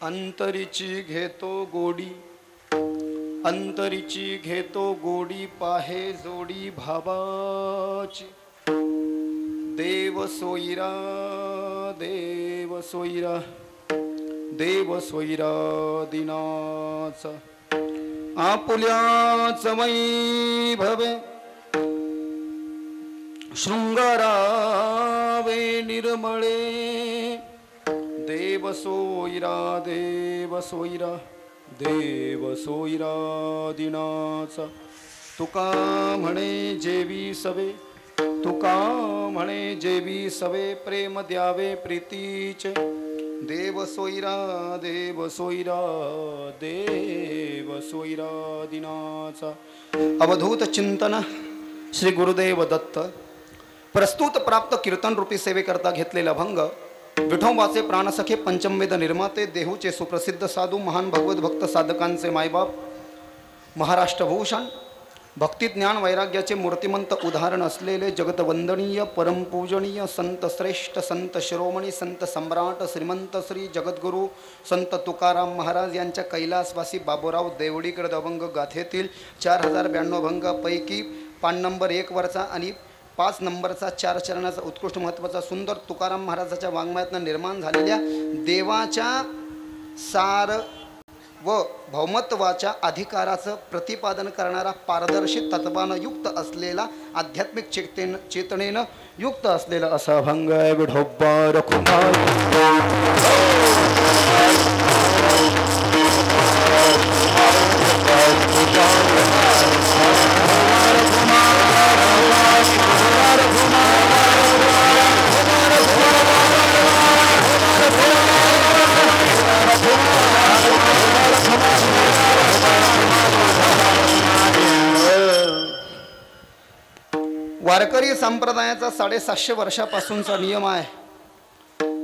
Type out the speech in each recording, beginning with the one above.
अंतरीची घेतो गोडी, अंतरीची घेतो गोडी, पाहे जोडी भावाची। देव सोयरा, देव सोयरा, देव सोयरा दिनाचा। आपुल्याच वैभवे शृंगारावे निर्मळे, देव सोयरा, देव सोयरा, देव सोयरा दिनाचा। तुका म्हणे जेवी सवे, तुका म्हणे जेवी सवे, प्रेम द्यावे प्रीतीचे। देव सोयरा, देव सोयरा, देव सोयरा दिनाचा। अवधूत चिंतन श्री गुरुदेव दत्त। प्रस्तुत प्राप्त कीर्तन रूपी सेवेकरता घेतलेला भंग विठोबाचे प्राणसखे, पंचमवेद निर्माते, देहूचे सुप्रसिद्ध साधू, महान भगवत भक्त साधकांचे मायबाप, महाराष्ट्रभूषण, भक्ती ज्ञान वैराग्याचे मूर्तिमंत उदाहरण असलेले जगतवंदनीय परमपूजनीय संत श्रेष्ठ, संत शिरोमणी, संत सम्राट, श्रीमंत श्री जगद्गुरु संत तुकाराम महाराज यांच्या कैलासवासी बाबूराव देवडीकर अभंग गाथेतील 4092 भंगापैकी 5 नंबर 1 वरचा आणि 5 नंबरचा 4 चरणाचा उत्कृष्ट महत्त्वाचा सुंदर तुकाराम महाराजाच्या वाङ्मयातून निर्माण झालेल्या देवाच्या सार व भौमत्वाच्या अधिकाराचं प्रतिपादन करणारा, पारदर्शी तत्वानं युक्त असलेला, आध्यात्मिक चेतनेनं युक्त असलेला असा अभंग आहे। विठोबा रखुमाई वारकरी संप्रदायाचा 750 वर्षापासूनचा नियम आहे।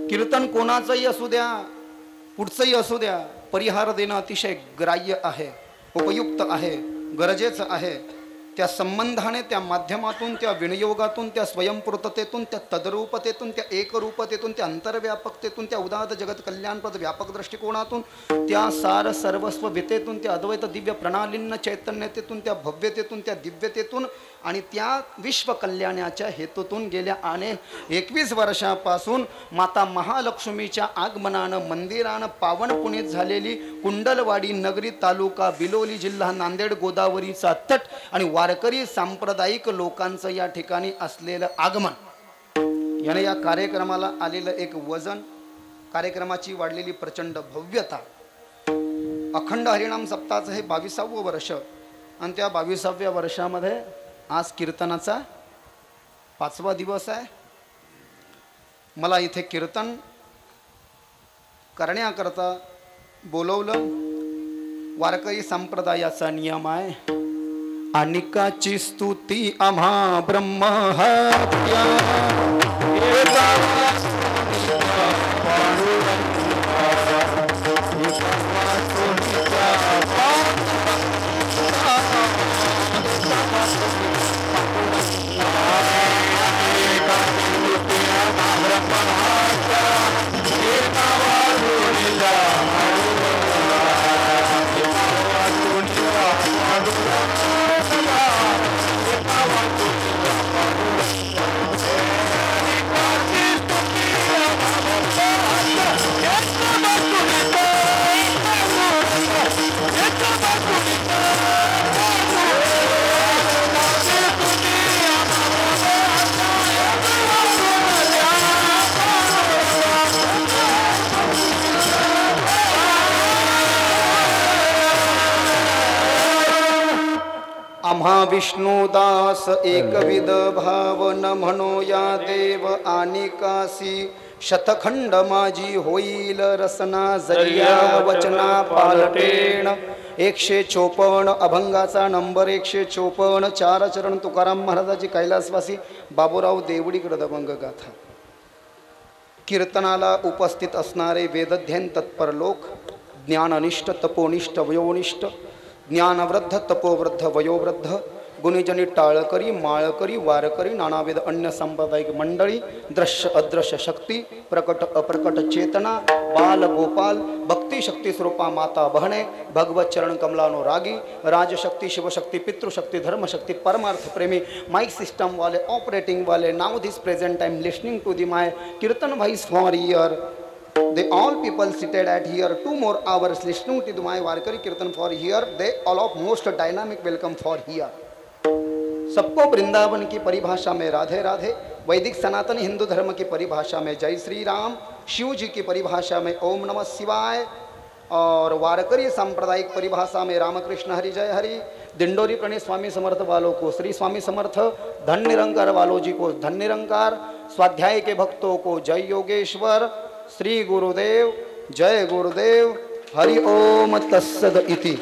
कीर्तन कोणाचंही असू द्या, पुढचंही असू द्या, परिहार देणं अतिशय ग्राह्य आहे, उपयुक्त आहे, गरजेचं आहे। त्या संबंधाने, त्या माध्यमातून, त्या विनियोगातून, त्या स्वयंपूर्ततेतून, त्या तद्रूपतेतून, त्या एकरूपतेतून, त्या अंतर्व्यापकतेतून, त्या उदात्त जगत कल्याणप्रद व्यापक दृष्टिकोनातून, त्या सार सर्वस्व वितेतून, त्या अद्वैत दिव्य प्रणालींना चैतन्यतेतून, त्या भव्यतेतून, त्या दिव्यतेतून आणि त्या विश्व कल्याणाच्या हेतूतून गेल्या 21 वर्षापासून माता महालक्ष्मीच्या आगमनानं मंदिरानं पावन पुनीत झालेली कुंडलवाडी नगरी, तालुका बिलोली, जिल्हा नांदेड, गोदावरीचा तट आणि वारकरी सांप्रदायिक लोकांचं या ठिकाणी असलेलं आगमन याने या कार्यक्रमाला आलेलं एक वजन, कार्यक्रमाची वाढलेली प्रचंड भव्यता। अखंड हरिनाम सप्ताहाचं हे 22वं वर्ष आणि त्या 22व्या वर्षामध्ये आज कीर्तनाचा 5वा दिवस आहे। मला इथे कीर्तन करण्याकरता बोलवलं। वारकरी संप्रदायाचा नियम आहे, अनिकाची स्तुती आम्हा ब्रह्म हत्या, आम्हा विष्णुदास एकविध भावन म्हणो या देव आनिकासी, शतखंड माझी होईल रसना जरिया वचना पालटेण। 154 अभंगाचा नंबर 154, 4 चरण तुकाराम महाराजाची कैलासवासी बाबूराव देवडीकर अभंग गाथा। कीर्तनाला उपस्थित असणारे वेदध्ययन तत्पर लोक, ज्ञाननिष्ठ, तपोनिष्ठ, वयोनिष्ठ, ज्ञानवृद्ध, तपोवृद्ध, वयोवृद्ध, गुणीजनी, टाळकरी, माळकरी, वारकरी, नानाविध अन्य सांप्रदायिक मंडळी, दृश्य अदृश्य शक्ती, प्रकट अप्रकट चेतना, बाल गोपाल, भक्ती शक्ती स्वरूपा माता बहने भगवत चरण कमलानो रागी राजशक्ति शिवशक्ति पितृशक्ति धर्मशक्ति परमार्थ प्रेमी माइक सिस्टम वाले ऑपरेटिंग वाले now this present I am listening to the my kirtan voice for year they all people seated at here 2 more hours listening to my Varkari Kirtan for here they all of most dynamic welcome for here सबको वृंदावन की परिभाषा में राधे राधे वैदिक सनातन हिंदू धर्म की परिभाषा में जय श्री राम शिव जी की परिभाषा में ओम नमः शिवाय और वारकरी सांप्रदायिक परिभाषा में रामकृष्ण हरि जय हरि दिंडोरी प्रणीत स्वामी समर्थ वालों को श्री स्वामी समर्थ धन निरंकार वालों जी को धन निरंकार स्वाध्याय के भक्तों को जय योगेश्वर श्री गुरुदेव जय गुरुदेव हरि ओम तत्सद इति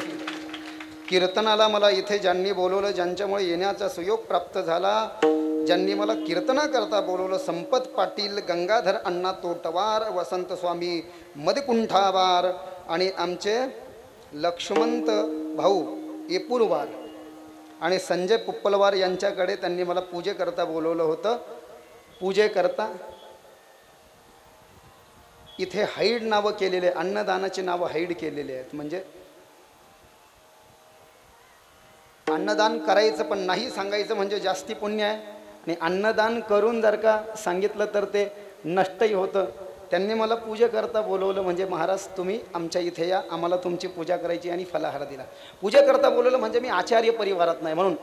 कीर्तनाला मला इथे ज्यांनी बोलवलं ज्यांच्यामुळे येण्याचा सुयोग प्राप्त झाला ज्यांनी मला कीर्तनाकरता बोलवलं संपत पाटील गंगाधर अण्णा तोटवार वसंत स्वामी मदकुंठावार आणि आमचे लक्ष्मंत भाऊ येपूरवार आणि संजय पुप्पलवार यांच्याकडे त्यांनी मला पूजेकरता बोलवलं होतं पूजेकरता इथे हाईड नावं केलेले अन्नदानाची नावं हाईड केलेले आहेत म्हणजे अन्नदान करायचं पण नाही सांगायचं म्हणजे जास्ती पुण्य आहे आणि अन्नदान करून जर का सांगितलं तर ते नष्टही होतं त्यांनी मला पूजेकरता बोलवलं म्हणजे महाराज तुम्ही आमच्या इथे या आम्हाला तुमची पूजा करायची आणि फलाहार दिला पूजेकरता बोलवलं म्हणजे मी आचार्य परिवारात नाही म्हणून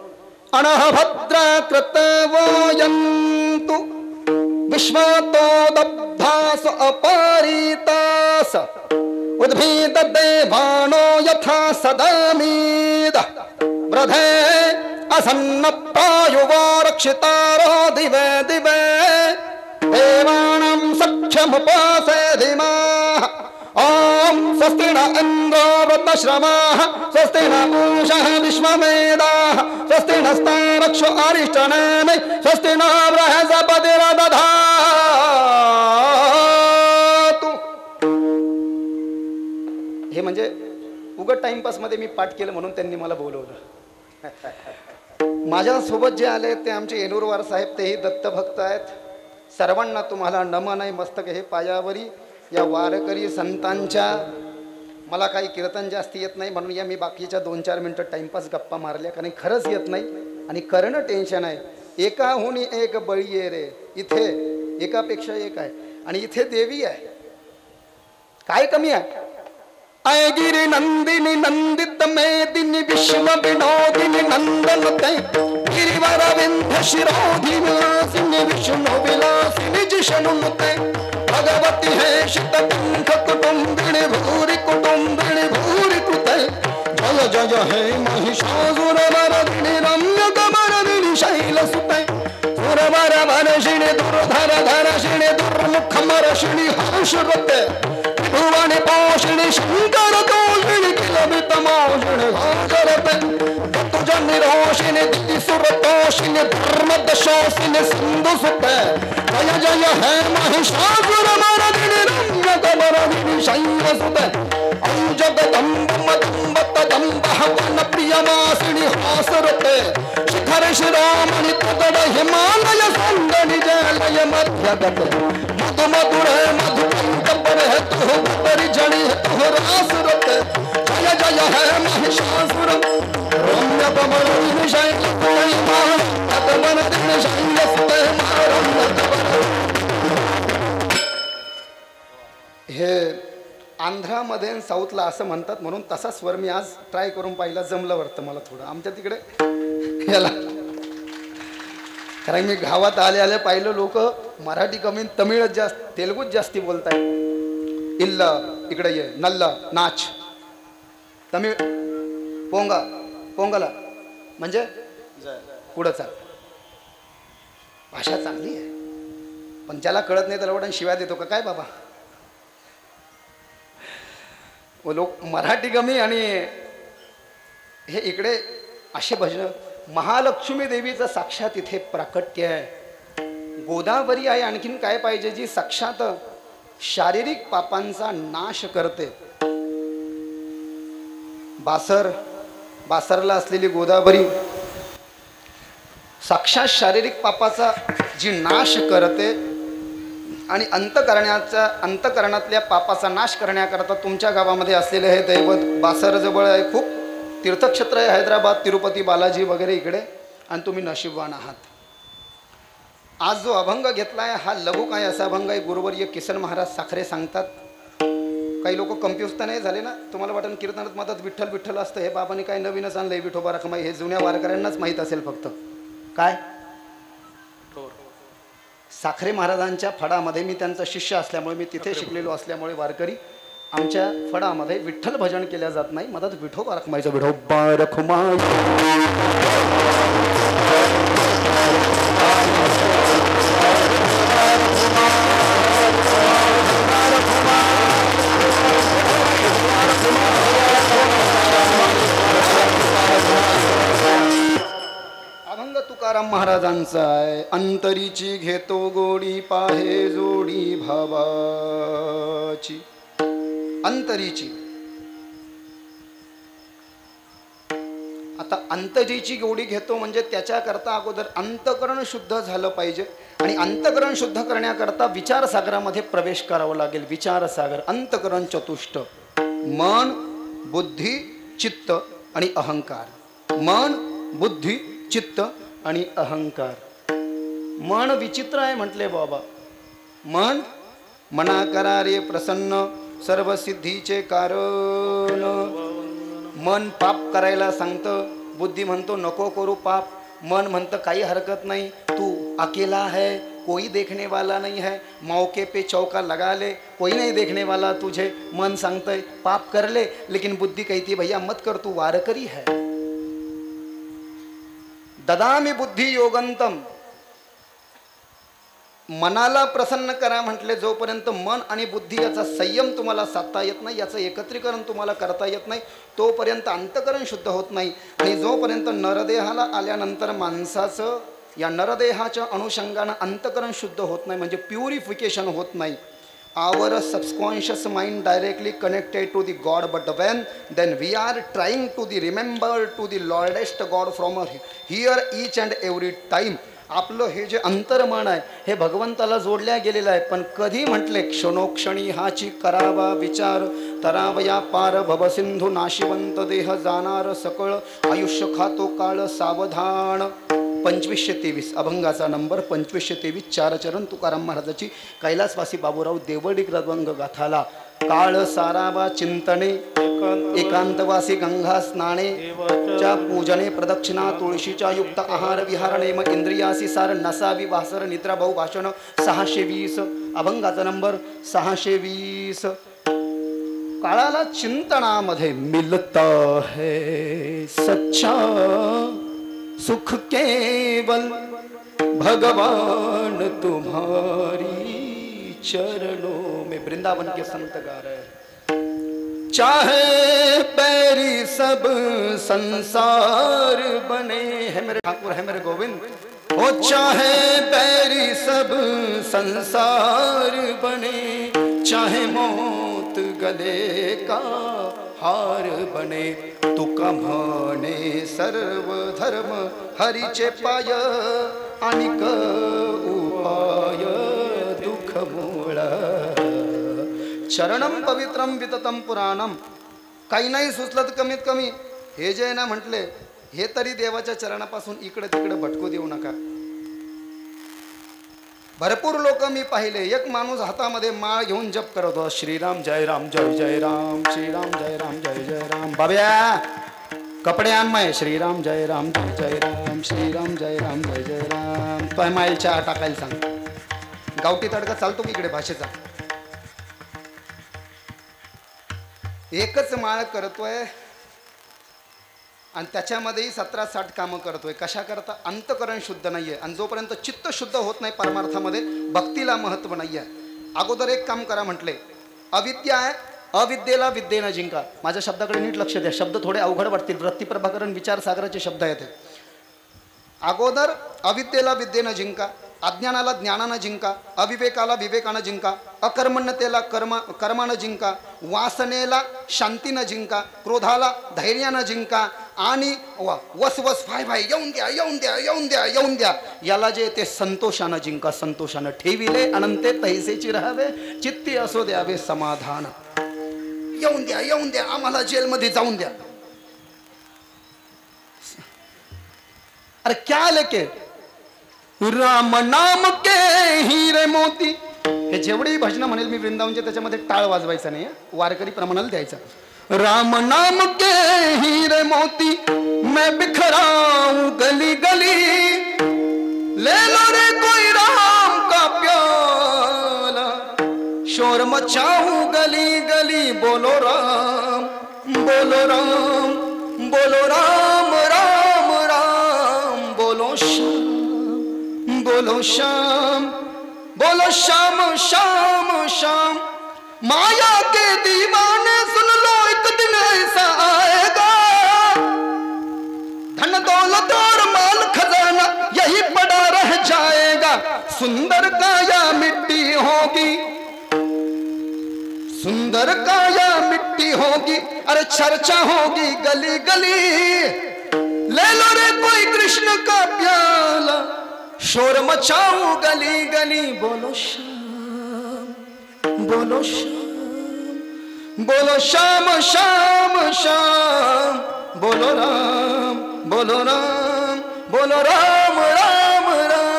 अनहभद्रा कृतवयन्तु विश्वातो दब्धास अपरितास उद्भिद देवानो यथा सदामीद ब्रधे असन्न प्रायुवा रक्षितारो दिवे दिवे देवानां सख्यमुपासे धीमः ओम स्वस्ति न इंद्रो वृद्धश्रमाः स्वस्ति न पूषः विश्ववेदाः स्वस्ति नस्तारक्षो अरिष्टनेमि स्वस्ति न बृहस्पतिर्दधातु हे म्हणजे उगत टाइमपास मध्ये मी पाठ केलं म्हणून त्यांनी मला बोलवलं माझ्यासोबत जे आले ते आमचे येनूरवार साहेब तेही दत्तभक्त आहेत सर्वांना तुम्हाला नमन आहे मस्तक हे पायावरी या वारकरी संतांच्या मला काही कीर्तन जास्ती येत नाही म्हणून या मी बाकीच्या 2-4 मिनटं टाइमपास गप्पा मारल्या कारण खरंच येत नाही आणि करणं टेन्शन आहे एकाहून एक बळी आहे रे इथे एकापेक्षा एक आहे आणि इथे देवी आहे काय कमी आहे गिरी नंदिनी नंदित मेदिनी विश्व विनोदिनी नंदनते गिरिवर विंध्य शिरोधि विलासिनी विष्णु विलासिनी जिष्णुनुते भगवती है शीतकंठ कुटुंबिनी भूरि कृते जय जय हे महिषासुर मर्दिनी रम्य कमरदिनी शैलसुते सुरवर वर्षिणी दुर्धर धरषिणी दुर्मुख मर्षिणी हर्षरते भुवनि पोषिणी शंकर तोषिणी किलबित मोषिणी घोषरते ततुजनि रोषिणी दितिसुरतोषिणी धर्मदशोषिणी सिन्धुसुते जय जय हे महिषासुरमर्दिनी रम्यकमरदिनी शैलसुते औ जगदम्ब मदम्बतदम्बः वनप्रियवासिनी हासरते शिखर शिरोमणि तगड़ हिमालय सन्दनि जलय मध्यगते मधु मधुर मधु परिजनी रासुरते जय जय हे महिषासुर रम्य कमरदिनी शैलसुते हे आंध्रामध्ये साऊथला असं म्हणतात म्हणून तसा स्वर मी आज ट्राय करून पाहिला जमलं वाटतं मला थोडं आमच्या तिकडे याला कारण मी गावात आले पाहिलं लोक मराठी कमी तमिळच जास्त तेलुगूच जास्ती बोलताय इल्ल इकडे ये नल्ल नाच तमिळ पोंगा पोंगला म्हणजे पुढं चाल भाषा चांगली आहे पण ज्याला कळत नाही त्याला वाटतं शिव्या देतो का काय बाबा व लोक मराठी कमी आणि हे इकडे असे भजन महालक्ष्मी देवीचं साक्षात इथे प्राकट्य आहे गोदावरी आहे आणखीन काय पाहिजे जी साक्षात शारीरिक पापांचा नाश करते बासरला असलेली गोदावरी साक्षात शारीरिक पापाचा जी नाश करते आणि अंतकरणातल्या पापाचा नाश करण्याकरता तुमच्या गावामध्ये असलेले हे दैवत बासरजवळ आहे, खूप तीर्थक्षेत्र आहे, हैदराबाद, तिरुपती, बालाजी वगैरे इकडे, आणि तुम्ही नशीबवान आहात. आज जो अभंग घेतलाय हा लघु काय असा अभंग आहे. गुरुवर्य किसन महाराज साखरे सांगतात. काही लोक कन्फ्यूज तर नाही झाले ना? तुम्हाला वाटतं कीर्तनात मदत विठ्ठल विठ्ठल असतं, हे बाबांनी काय नवीनच आणलंय विठोबा रखमाई, हे जुन्या वारकऱ्यांनाच माहीत असेल फक्त. काय साखरे महाराजांच्या फडामध्ये, मी त्यांचा शिष्य असल्यामुळे, मी तिथे शिकलेलो असल्यामुळे, वारकरी आमच्या फडामध्ये विठ्ठल भजन केल्या जात नाही, मदत विठोबा रखमाईचं. विठोबा रखमाई अभंग तुकाराम महाराजांचा आहे. अंतरीची घेतो गोडी पाहे जोडी भावाची. अंतरीची, आता अंतरीची गोडी घेतो म्हणजे त्याच्याकरता अगोदर अंतकरण शुद्ध झालं पाहिजे, आणि अंतकरण शुद्ध करण्याकरता विचारसागरामध्ये प्रवेश करावा लागेल. विचारसागर, अंतकरण चतुष्ट, मन, बुद्धी, चित्त आणि अहंकार. मन, बुद्धी, चित्त आणि अहंकार. मन विचित्र आहे म्हटले बाबा. मन, मना करा रे प्रसन्न, सर्व सिद्धीचे कारण. मन पाप करायला सांगतं, बुद्धी म्हणतो नको करू पाप. मन म्हणतं काही हरकत नाही, तू अकेला है, कोई देखने वाला नहीं है, मौके पे चौका लगा ले, कोई नहीं देखने वाला तुझे. मन सांगतंय पाप कर ले, लेकिन बुद्धी कहती भैया मत कर, तू वारकरी है. ददामी बुद्धी योगंतम. मनाला प्रसन्न करा म्हटले, जोपर्यंत मन आणि बुद्धी याचा संयम तुम्हाला साधता येत नाही, याचं एकत्रीकरण तुम्हाला करता येत नाही, तोपर्यंत अंतकरण शुद्ध होत नाही. आणि जोपर्यंत नरदेहाला आल्यानंतर माणसाचं या नरदेहाच्या अनुषंगानं अंतकरण शुद्ध होत नाही, म्हणजे प्युरिफिकेशन होत नाही. Our subconscious mind directly connected to the God, but when then we are trying to the remember to the Lordest God from here each and every time. आपलं हे जे अंतर्मन आहे हे भगवंताला जोडल्या गेलेलं आहे. पण कधी म्हटले क्षणोक्षणी हाची करावा विचार, तरावया पार भवसिंधू नाशिवंत देह जाणार सकळ, आयुष्य खातो काळ सावधान. 2523 अभंगाचा नंबर 2523, 4 चरण तुकाराम महाराजाची कैलासवासी बाबूराव देवडी अभंग गाथाला. काळ सारावा चिंतने, एकांतवासी गंगा स्नाने, च्या पूजने प्रदक्षिणा, तुळशीच्या युक्त आहार विहार, नेम इंद्रियासी सार, नसावी वासर, निद्रा भाऊ भाषण. 620 अभंगाचा नंबर 620. काळाला चिंतनामध्ये मिलता है सच्चा सुख केवल भगवान तुम्हारी चरणों में. वृंदावन के संत गा रहे हैं. चाहे पैरी सब संसार बने, है मेरे ठाकुर, है मेरे गोविंद. ओ चाहे पैरी सब संसार बने, चाहे मौत गले का हार बने, तुका म्हणे सर्व धर्म हरीचे पाय, अनिक उपाय दुःख मूळ. चरणम पवित्रम विततम पुराणम. काही नाही सुचलं तर कमीत कमी हे जे ना म्हटले हे तरी देवाच्या चरणापासून इकडे तिकडे भटकू देऊ नका. भरपूर लोक मी पाहिले, एक माणूस हातामध्ये माळ घेऊन जप करत होता, श्रीराम जय राम जय जय राम, श्रीराम जय राम जय जय राम. बाब्या कपडे आण माय, श्रीराम जय राम जय जय राम, श्रीराम जय राम जय जय राम. तो माईल चहा टाकायला सांग. गावठी तडका चालतो की इकडे भाषेचा. एकच माळ करतोय आणि त्याच्यामध्येही 17-60 कामं करतोय. कशा करता? अंतकरण शुद्ध नाहीये. आणि जोपर्यंत चित्त शुद्ध होत नाही परमार्थामध्ये, भक्तीला महत्व नाहीये. अगोदर एक काम करा म्हटले, अविद्या आहे, अविद्येला विद्येनं जिंका. माझ्या शब्दाकडे नीट लक्ष द्या, शब्द थोडे अवघड वाटतील, रत्ती प्रभाकरण विचारसागराचे शब्द आहेत. अगोदर अविद्येला विद्येनं जिंका, अज्ञानाला ज्ञानानं जिंका, अविवेकाला विवेकानं जिंका, अकर्मण्यतेला कर्मानं जिंका, वासनेला शांतीनं जिंका, क्रोधाला धैर्यानं जिंका, आणि वस वस फाय फाय येऊन द्या येऊन द्या येऊन द्या येऊन द्या, याला जे ते संतोषानं जिंका, संतोषानं ठेविले अनंते तैसेची राहावे, चित्ती असो द्यावे समाधान. येऊन द्या येऊन द्या, आम्हाला जेलमध्ये जाऊन द्या. अरे क्या लेके राम नाम के हीरे मोती, हे जेवढेही भजन म्हणेल मी वृंदावनचे त्याच्यामध्ये टाळ वाजवायचा नाही, वारकरी प्रमाणाला द्यायचा. राम नाम के हीरे मोती मैं बिखराऊं गली गली, ले लो रे कोई राम का प्याला, शोर मचाऊं गली गली, बोलो राम बोलो राम बोलो राम राम राम, बोलो श्याम बोलो श्याम बोलो श्याम श्याम श्याम. माया के दीवाने सुन लो एक दिन ऐसा आएगा, धन दौलत और माल खजाना यही पड़ा रह जाएगा, सुंदर काया मिट्टी होगी, सुंदर काया मिट्टी होगी, अरे चर्चा होगी गली गली, ले लो रे कोई कृष्ण का प्याला, शोर मचाऊं गली गली, बोलो श्याम बोलो श्याम बोलो श्याम श्याम श्याम, बोलो राम बोलो राम बोलो राम राम राम.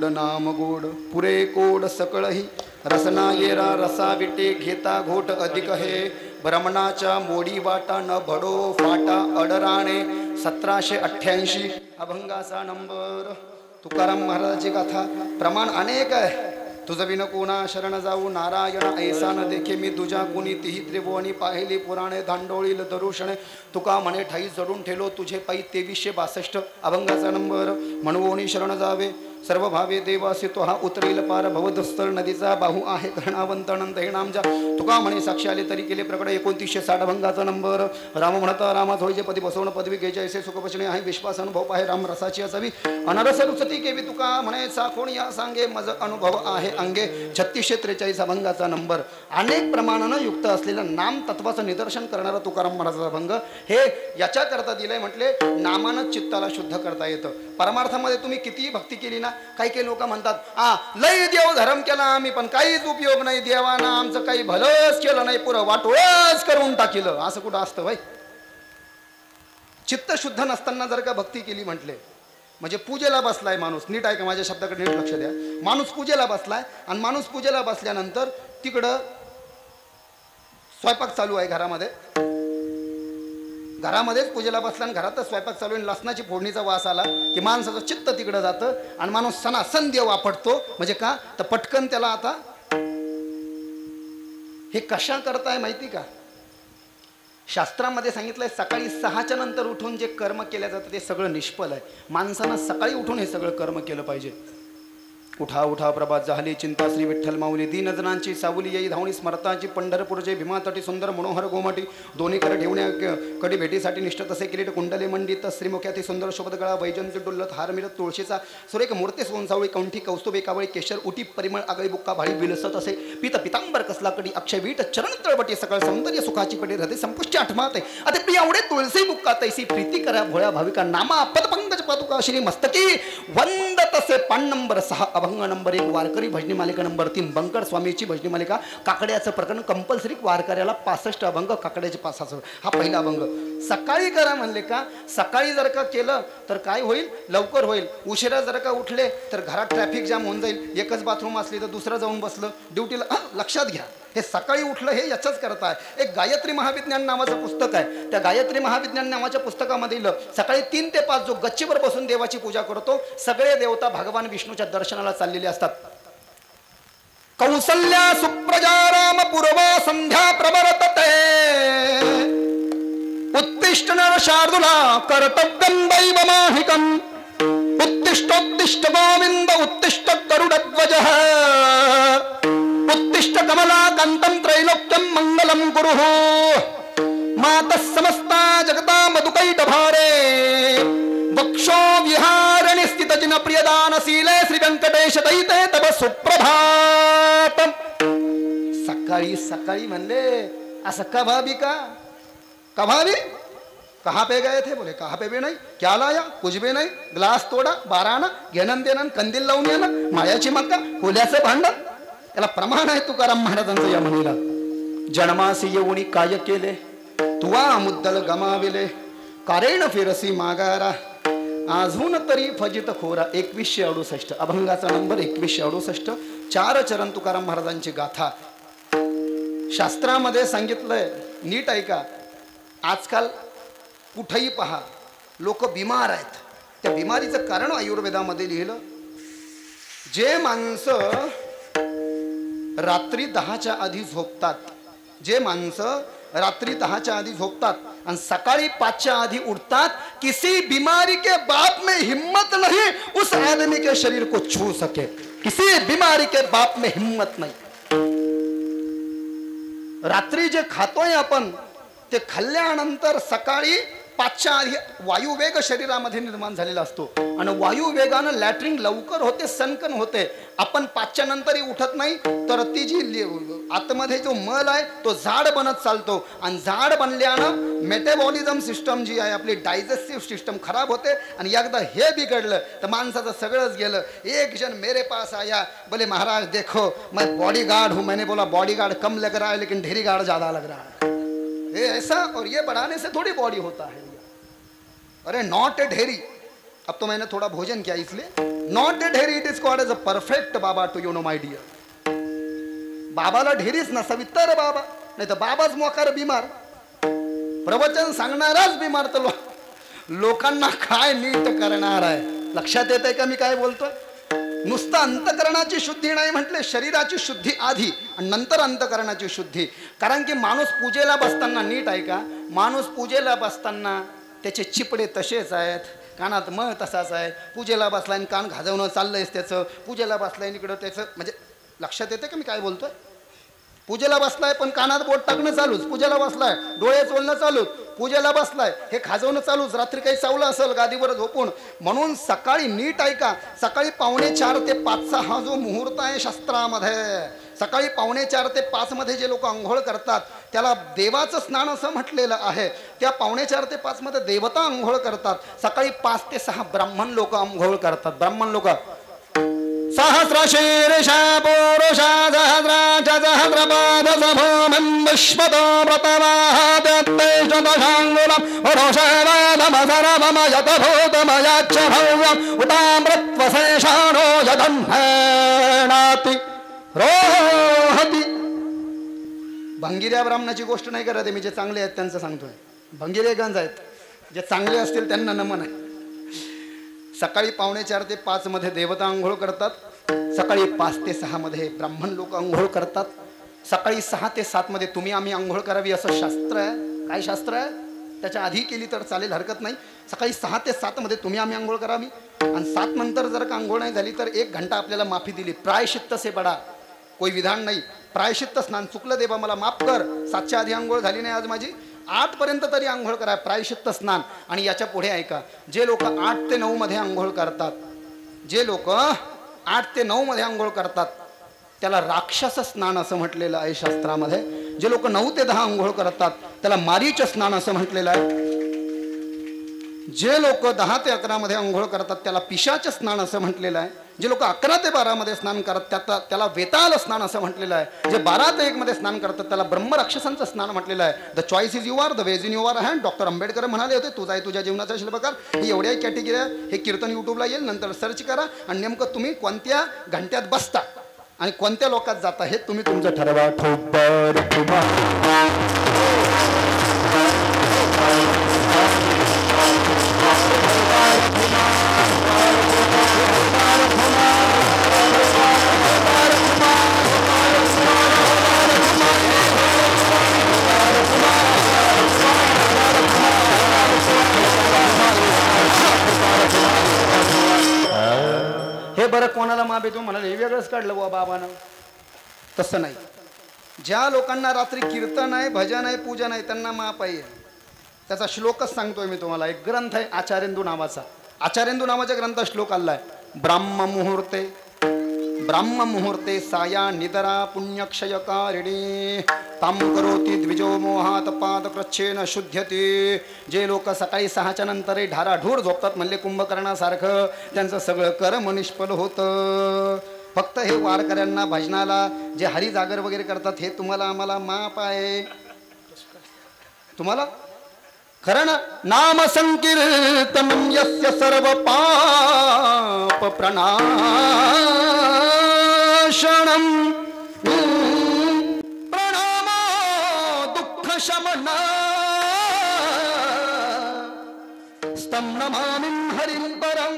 नाम गोड पुरे कोड सकळही, रसना येरा रसा विटे घेता घोट अधिक हे, ब्रह्मणाच्या मोडी वाटा न भडो फाटा अडराणे. 1788 अभंगाचा नंबर. तुकाराम महाराजाची गाथा प्रमाण अनेक आहे. तुझ विन कोणा शरण जाऊ, नारायण ऐसा न देखे मी तुझ्या कुणी, तिही त्रिभुवनी पाहिली पुराणे, धांडोळील दरुषणे, तुका म्हणे ठाई जडून ठेलो तुझे पायी. 2362 अभंगाचा नंबर. म्हणवोनी शरण जावे सर्व भावे देवासी, तो हा उतरेल पार भवदस्थळ नदीचा बाहू आहे कर्णावंत अनंत हे नाम जा, तुका म्हणे साक्षी आले तरी केले प्रकट. 2960 अभंगाचा नंबर. राम म्हणता रामा थोडीचे पदी बसवण पदवी घ्यायचे ऐसे सुखपचणे आहे, विश्वास अनुभव पाहे राम रसाची असावी, अनरस रुचती केवी तुका म्हणे साखोण या सांगे मज अनुभव आहे अंगे. 3643 अभंगाचा नंबर. अनेक प्रमाणानं युक्त असलेलं नाम तत्वाचं निदर्शन करणारा तुकाराम महाराजाचा अभंग. हे याच्याकरता दिलंय म्हटले नामानं चित्ताला शुद्ध करता येतं. परमार्थामध्ये तुम्ही कितीही भक्ती केली ना, काही काही लोक म्हणतात लय देव धर्म केला आम्ही पण काहीच उपयोग नाही, देवानं आमचं काही भलंच केलं नाही, पुरं वाटोळच करून टाकिलं. असं कुठं असतं भाई? चित्त शुद्ध नसताना जर का भक्ती केली म्हटले म्हणजे पूजेला बसलाय माणूस, नीट आहे का माझ्या शब्दाकडे नीट लक्ष द्या. माणूस पूजेला बसलाय आणि माणूस पूजेला बसल्यानंतर तिकडं स्वयंपाक चालू आहे घरामध्ये, घरामध्येच पूजेला बसला आणि घरातच स्वयंपाक चालू आहे, लसणाची फोडणीचा वास आला की माणसाचं चित्त तिकडं जातं आणि माणूस सणासण देव वापरतो. म्हणजे का तर पटकन त्याला आता हे कशा करताय माहिती का? शास्त्रामध्ये सांगितलंय सकाळी 6च्या नंतर उठून जे कर्म केलं जातं ते सगळं निष्फळ आहे. माणसानं सकाळी उठून हे सगळं कर्म केलं पाहिजे. उठा उठा प्रभात झाली चिंता श्री विठ्ठल माऊली, दीनजनांची सावली येई धावणी स्मरताची, पंढरपूरचे भीमातटी सुंदर मनोहर गोमाटी, दोन्ही कर ठेवण्या कडी भेटीसाठी निष्ठ तसे किरीट कुंडले मंडित, श्रीमुख्याती सुंदर शोभत गळा, वैजंती डुल्लत हार मिरत तुळशीचा, सुरेख मूर्ती सोनसावळी कंठी कौस्तुभे कावळी, केशर उटी परिमळ आगळी बुक्का भाळी विलसत असे, पीत पितांबर कसला कडी, अक्षय वीट चरण तळबटी, सकळ सौंदर्य सुखाची पडी, हृदय संपुष्टी आठमाते, अति प्रिय आवडे तुळसी बुक्का तैसी प्रीती करा भोळ्या भाविका, नामा पदपंकज पादुका श्री मस्तकी वंदत असे. पान नंबर 6 अभंग नंबर 1 वारकरी भजनी मालिका नंबर 3 बंकर स्वामीची भजनी मालिका. काकड्याचं प्रकरण कंपल्सरी वारकऱ्याला 65 अभंग, काकड्याचे 5-6. हा पहिला अभंग. सकाळी करा म्हणले का, सकाळी जर का केलं तर काय होईल, लवकर होईल. उशिरा जर का उठले तर घरात ट्रॅफिक जाम होऊन जाईल. एकच बाथरूम असली तर दुसरं जाऊन बसलं ड्युटीला. लक्षात घ्या, हे सकाळी उठलं हे याचंच करताय. एक गायत्री महाविज्ञान नावाचं पुस्तक आहे. त्या गायत्री महाविज्ञान नावाच्या पुस्तकामध्ये सकाळी 3 ते 5 जो गच्चीवर बसून देवाची पूजा करतो, सगळे देवता भगवान विष्णूच्या दर्शनाला चाललेले असतात. कौसल्या सुप्रजा राम पूर्वा संध्या प्रवर्तते, उत्तिष्ठ नर शार्दूला कर्तव्यं दैवमाहिकम्, उत्तिष्ठोत्तिष्ठ गोविंद उत्तिष्ठ गरुडध्वजः, उत्तिष्ठ कमलाकान्तं त्रैलोक्यं मंगलं कुरुः, मातः समस्ता जगता मधुकैटभारे, वक्षो विहारणे स्थित जिन प्रियदानशीले श्री व्यंकटेश दैते तव सुप्रभात. सकाळी सकाळी म्हणले ऐसा कभी भी का कभी भी कहाँ पे गए थे? बोले कहाँ पे भी नाही. क्या लाया? कुछ भी नाही. ग्लास तोडा, बाराना, घेणं देणं, कंदील लावून येणं, माळ्याची मक्का, कोल्याचं भांडण. याला प्रमाण आहे तुकाराम महाराजांचं या म्हणीला. जन्मासी येऊनी काय केले, तुवा मुद्दल गमाविले, कारेण फिरसी मागारा, अजून तरी फजित खोरा. 2168 अभंगाचा नंबर 2168. 4 चरण तुकाराम महाराजांची गाथा. शास्त्रामध्ये सांगितलंय, नीट ऐका. आजकाल कुठेही पहा लोक बिमार आहेत. त्या बिमारीचं कारण आयुर्वेदामध्ये लिहिलं. जे माणसं रात्री 10च्या आधी झोपतात, जे माणसं रात्री 10च्या आधी झोपतात आणि सकाळी 5च्या आधी उठतात, किसी बीमारी के बाप में हिम्मत नहीं उस आदमी के शरीर को छू सके. किसी बीमारी के बाप में हिम्मत नाही. रात्री जे खातोय आपण ते खाल्ल्यानंतर सकाळी 5च्या आधी वायुवेग शरीरामध्ये निर्माण झालेला असतो आणि वायुवेगानं लॅट्रिन लवकर होते, सनकन होते. आपण 5च्या नंतरही उठत नाही तर ती जी आतमध्ये जो मल आहे तो जाड बनत चालतो आणि जाड बनल्यानं मेटाबॉलिझम सिस्टम जी आहे आपली डायजेस्टिव्ह सिस्टम खराब होते आणि एकदा हे बिघडलं तर माणसाचं सगळंच गेलं. एक जन मेरे पास आया, बोले महाराज देखो मैं बॉडीगार्ड हूँ. मैंने बोला बॉडीगार्ड कम लग रहा है लेकिन ढेरी गार्ड ज्यादा लग रहा है. ये ऐसा और ये बढ़ाने से थोड़ी बॉडी होता है. अरे नॉट ए ढेरी. अब तो मैंने थोड़ा भोजन किया इसलिए. नॉट ए ढेरी, it is called as a perfect बाबा to you know my dear. बाबाला ढेरीच नसावी तर बाबा, नाही तर बाबाच मोकार बिमार. प्रवचन सांगणाराच बिमार तर लोकांना काय नीट करणार आहे. लक्षात येत आहे का मी काय बोलतोय? नुसतं अंतकरणाची शुद्धी नाही म्हटले, शरीराची शुद्धी आधी आणि नंतर अंतकरणाची शुद्धी. कारण की माणूस पूजेला बसताना, नीट ऐका, माणूस पूजेला बसताना त्याचे चिपडे तसेच आहेत, कानात मळ तसाच आहे. पूजेला बसलाय कान घाजवणं चाललंयच त्याचं. पूजेला बसलाय इकडं त्याचं, म्हणजे लक्षात येते का मी काय बोलतोय? पूजेला बसलाय पण कानात बोट टाकणं चालूच. पूजेला बसलाय डोळे चोलणं चालूच. पूजेला बसलाय हे खाजवणं चालूच. रात्री काही चावलं असेल गादीवर झोपून. म्हणून सकाळी नीट ऐका, सकाळी 4:45 ते 5चा हा जो मुहूर्त आहे शास्त्रामध्ये, सकाळी 4:45 ते 5 मध्ये जे लोक आंघोळ करतात त्याला देवाचं स्नान असं म्हटलेलं आहे. त्या 4:45 ते 5 मध्ये देवता आंघोळ करतात. सकाळी 5 ते 6 ब्राह्मण लोक आंघोळ करतात. ब्राह्मण लोक सहस्र शीर्षा पुरुषा सहस्राच सहस्रपाद सभूमन् विश्वतो व्रतवाहात्यष्टदशाङ्गुलम् पुरुषवादमसरवमयत भूतमयाच्च भव्यम् उतामृत्वशेषाणो यदन्हेणाति रोहति. भंगिऱ्या ब्राह्मणाची गोष्ट नाही करत आहे मी, जे चांगले आहेत त्यांचं सांगतोय. भंगिरे गंज आहेत, जे चांगले असतील त्यांना नमन आहे. सकाळी 4:45 ते 5 मध्ये देवता आंघोळ करतात. सकाळी 5 ते 6 मध्ये ब्राह्मण लोक आंघोळ करतात. सकाळी 6 ते 7 मध्ये तुम्ही आम्ही आंघोळ करावी असं शास्त्र आहे. काय शास्त्र आहे? त्याच्या आधी केली तर चालेल, हरकत नाही. सकाळी 6 ते 7 मध्ये तुम्ही आम्ही आंघोळ करावी आणि 7 नंतर जर का आंघोळ नाही झाली तर 1 घंटा आपल्याला माफी दिली. प्रायश्चित्त से बडा कोई विधान नाही. प्रायश्चित्त स्नान. चुकलं देवा मला माफ कर, 7च्या आधी आंघोळ झाली नाही आज माझी, 8 पर्यंत तरी आंघोळ करा. प्रायश्चित्त स्नान. आणि याच्या पुढे ऐका, जे लोक 8 ते 9 मध्ये आंघोळ करतात, जे लोक 8 ते 9 मध्ये आंघोळ करतात त्याला राक्षस स्नान असं म्हटलेलं आहे शास्त्रामध्ये. जे लोक 9 ते 10 आंघोळ करतात त्याला मारीच स्नान असं म्हटलेलं आहे. जे लोक 10 ते 11 मध्ये आंघोळ करतात त्याला पिशाच स्नान असं म्हटलेलं आहे. जे लोक 11 ते 12 मध्ये स्नान करतात त्याला वेताल स्नान असं म्हटलेलं आहे. जे 12 ते 1 मध्ये स्नान करतात त्याला ब्रह्मराक्षसांचं स्नान म्हटलेलं आहे. The choice is your, the ways in your hand. Doctor Ambedkar म्हणाले होते, तुझा आहे तुझ्या जीवनाचा शिल्पकार. हे एवढ्या कॅटेगरी आहे. हे कीर्तन युट्यूबला येईल, नंतर सर्च करा आणि नेमकं तुम्ही कोणत्या घंट्यात बसता आणि कोणत्या लोकात जाता हे तुम्ही तुमचं ठरवा. हे बरं कोणाला माप येतो म्हणाल, हे वेगळंच काढलं बुवा बाबानं. तसं नाही. ज्या लोकांना रात्री कीर्तन आहे, भजन आहे, पूजन आहे त्यांना माप आहे. त्याचा श्लोकच सांगतोय मी तुम्हाला. एक ग्रंथ आहे आचार्येंदू नावाचा. आचार्येंदू नावाच्या ग्रंथात श्लोक आलाय. ब्राह्म मुहूर्ते ब्राह्म मुहूर्ते साया निदरा पुण्यक्षयकारिणी ताम करोती द्विजो मोहात पादकृच्छेन शुद्ध्यते. जे लोक सकाळी 6च्या नंतर ढाराढूर झोपतात म्हणले कुंभकर्णासारखं, त्यांचं सगळं कर्म निष्फल होतं. फक्त हे वारकऱ्यांना भजनाला जे हरी जागर वगैरे करतात हे तुम्हाला आम्हाला माप आहे. तुम्हाला खरं ना. नाम संकीर्तनम यस्य सर्व पाप प्रणाशनम प्रणामो दुःख शमन स्तम नमामि हरिं परम.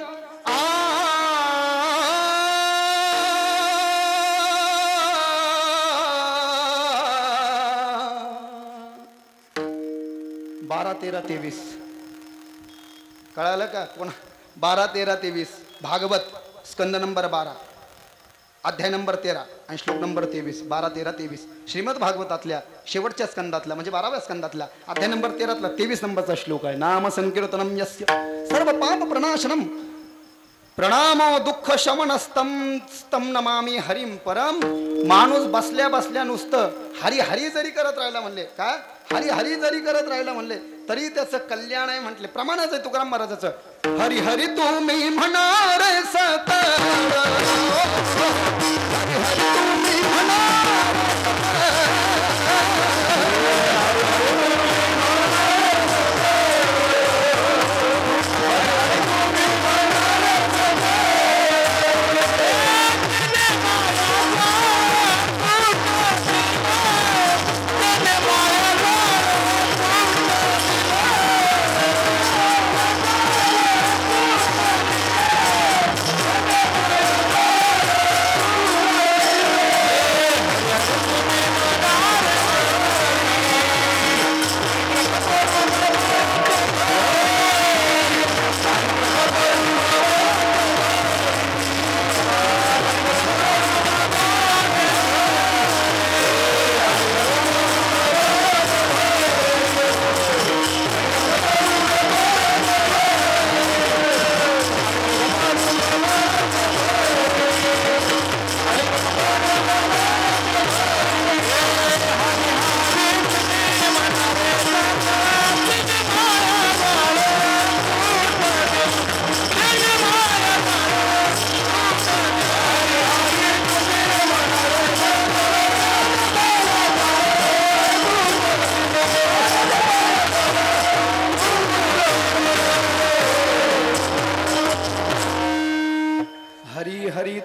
बारा 13 23 कळालं का कोण? 12 13 23 भागवत स्कंद नंबर 12 अध्याय नंबर 13 आणि श्लोक नंबर 23. 12 13 23 श्रीमद भागवतातल्या शेवटच्या स्कंदातला म्हणजे 12व्या स्कंदातला अध्याय नंबर 13 23 नंबरचा श्लोक आहे. नाम संकीर्तनम यस्य सर्व पाप प्रणाशनम प्रणामो दुःख शमनस्तम नमामि हरिं परम. माणूस बसल्या बसल्या नुसतं हरी हरी जरी करत राहिला म्हणले, काय हरी हरी जरी करत राहिला म्हणले तरी त्याचं कल्याण आहे म्हटले. प्रमाणच आहे तुकाराम महाराजाचं. हरी हरी तुम्ही म्हणणार सत हरी हरी तुम्ही म्हणणार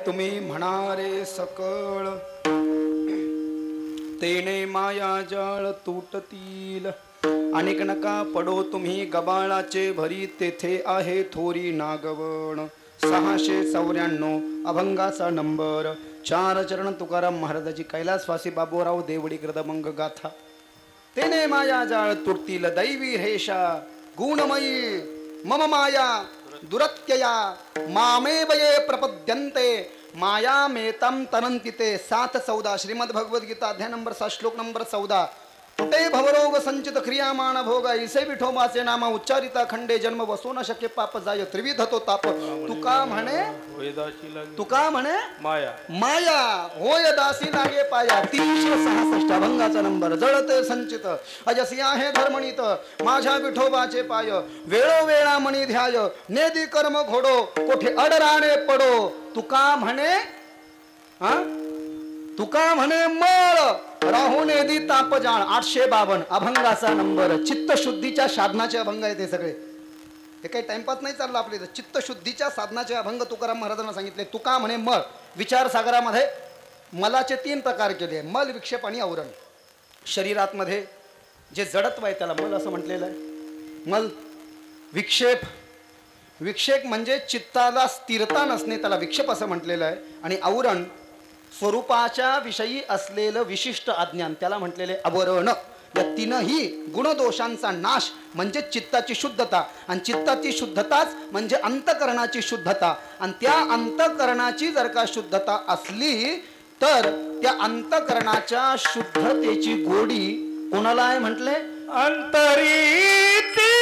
तुम्ही म्हणारे सकळ तेने माया जाळ तुटतील. अनेक नका पडो तुम्ही गबाळाचे भरी तेथे आहे थोरी नागवण. 694 अभंगाचा नंबर 4 चरण तुकाराम महाराजाची कैलासवासी बाबूराव देवडी कृदमंग गाथा. तेने माया जाळ तुटतील दैवी रेषा गुणमयी मम माया दुरत्यया मामेवये प्रपद्यन्ते माया मेतम तनंतिते. 7:14 श्रीमद भगवद गीता अध्याय नंबर 7 श्लोक नंबर 14. कुटे भवरोग संचित क्रियामाण भोग इसे विठोबाचे नाम उच्चारिता खंडे जन्म वसो न शक्य पाप जाय त्रिविध तो ताप. तुका म्हणे माया माया होय दासी लागे पाया. 366 अभंगाचा नंबर. जळते संचित अजसी आहे धर्मणीत माझ्या विठोबाचे पाय. वेळोवेळा मणी ध्याय नेदी कर्म घोडो कोठे अडराणे पडो. तुका म्हणे मळ राहून येदी तापजाळ. 852 अभंगाचा नंबर. चित्तशुद्धीच्या साधनाचे अभंग आहेत हे सगळे. हे काही टाइमपास नाही चाललं आपले. चित्तशुद्धीच्या साधनाचे अभंग तुकाराम महाराजांना सांगितले. तुका म्हणे मळ. विचारसागरामध्ये मलाचे 3 प्रकार केले. मल विक्षेप आणि आवरण. शरीरात मध्ये जे जडत्व आहे त्याला मल असं म्हटलेलं आहे. मल विक्षेप विक्षेप म्हणजे चित्ताला स्थिरता नसणे त्याला विक्षेप असं म्हटलेलं आहे. आणि आवरण स्वरूपाच्या विषयी असलेलं विशिष्ट अज्ञान त्याला म्हटलेले आवरण. या तीनही गुणदोषांचा नाश म्हणजे चित्ताची शुद्धता. आणि चित्ताची शुद्धताच म्हणजे अंतकरणाची शुद्धता. आणि त्या अंतकरणाची जर का शुद्धता असली तर त्या अंतकरणाच्या शुद्धतेची गोडी कोणाला आहे म्हटले? अंतरीती.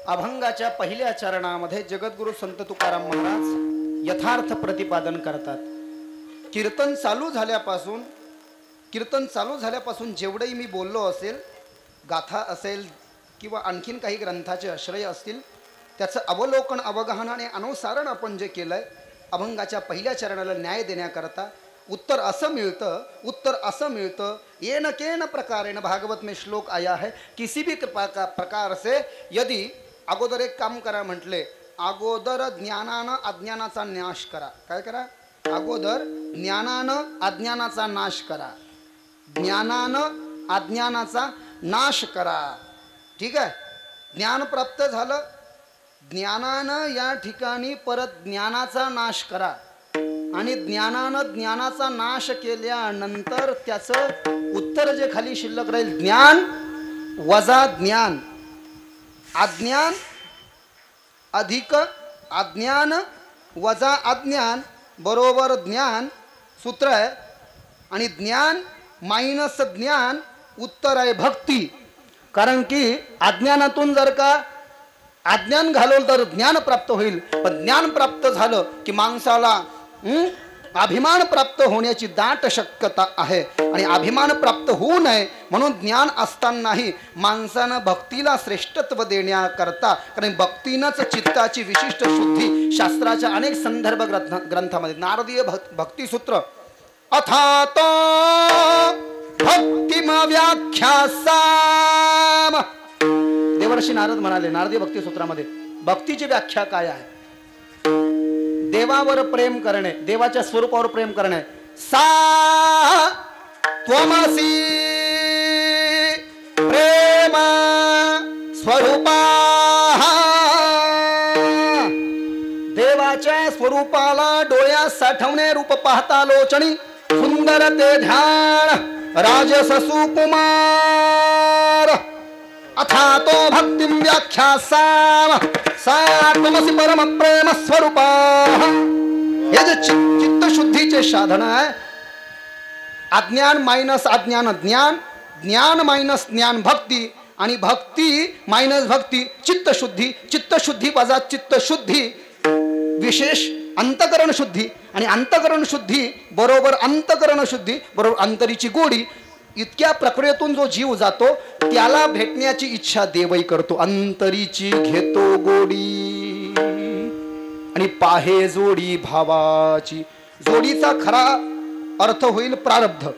अभंगाच्या पहिल्या चरणामध्ये जगद्गुरु संत तुकाराम महाराज यथार्थ प्रतिपादन करतात. कीर्तन चालू झाल्यापासून जेवढंही मी बोललो असेल, गाथा असेल किंवा आणखीन काही ग्रंथाचे आश्रय असतील, त्याचं अवलोकन अवगाहन आणि अनुसारण आपण जे केलं आहे अभंगाच्या पहिल्या चरणाला न्याय देण्याकरता उत्तर असं मिळतं येन केन प्रकारेण. भागवत में श्लोक आया है, किसी भी प्रकार से यदि अगोदर एक काम करा म्हटले, अगोदर ज्ञानानं अज्ञानाचा नाश करा. काय करा? अगोदर ज्ञानानं अज्ञानाचा नाश करा, ज्ञानानं अज्ञानाचा नाश करा. ठीक आहे. ज्ञान प्राप्त झालं, ज्ञानानं या ठिकाणी परत ज्ञानाचा नाश करा आणि ज्ञानानं ज्ञानाचा नाश केल्यानंतर त्याचं उत्तर जे खाली शिल्लक राहील, ज्ञान वजा ज्ञान, अज्ञान अधिक अज्ञान वजा अज्ञान बरोबर ज्ञान सूत्र आहे. आणि ज्ञान मायनस ज्ञान उत्तर आहे भक्ती. कारण की अज्ञानातून जर का अज्ञान घालवलं तर ज्ञान प्राप्त होईल, पण ज्ञान प्राप्त झालं की माणसाला अभिमान प्राप्त होण्याची दाट शक्यता आहे. आणि अभिमान प्राप्त होऊ नये म्हणून ज्ञान असतानाही माणसानं भक्तीला श्रेष्ठत्व देण्याकरता, कारण भक्तीनंच चित्ताची विशिष्ट शुद्धी, शास्त्राच्या अनेक संदर्भ ग्रंथामध्ये नारदीय भक्तिसूत्र अथात भक्तिम व्याख्यासाम, देवर्षी नारद म्हणाले नारदीय भक्तिसूत्रामध्ये भक्तीची व्याख्या काय आहे? देवावर प्रेम करणे, देवाच्या स्वरूपावर प्रेम करणे. सा त्वमसी प्रेम स्वरूपा, देवाच्या स्वरूपाला डोळ्यात साठवणे, रूप पाहता लोचणी, सुंदर ते ध्यान राजस सुकुमार. अथातो भक्तिम व्याख्यासाम सा त्वमसि परम प्रेम स्वरूपा. हे जे चित्त शुद्धीचे साधन आहे, अज्ञान मायनस अज्ञान ज्ञान, ज्ञान मायनस ज्ञान भक्ती, आणि भक्ती मायनस भक्ती चित्तशुद्धी, चित्तशुद्धी वजा चित्तशुद्धी विशेष अंतकरण शुद्धी, आणि अंतकरण शुद्धी बरोबर अंतकरण शुद्धी बरोबर अंतरीची गोडी. इतक्या प्रक्रियेतून जो जीव जातो त्याला भेटण्याची इच्छा देवही करतो. अंतरीची घेतो गोडी आणि पाहे जोडी भावाची. जोडीचा खरा अर्थ होईल प्रारब्ध.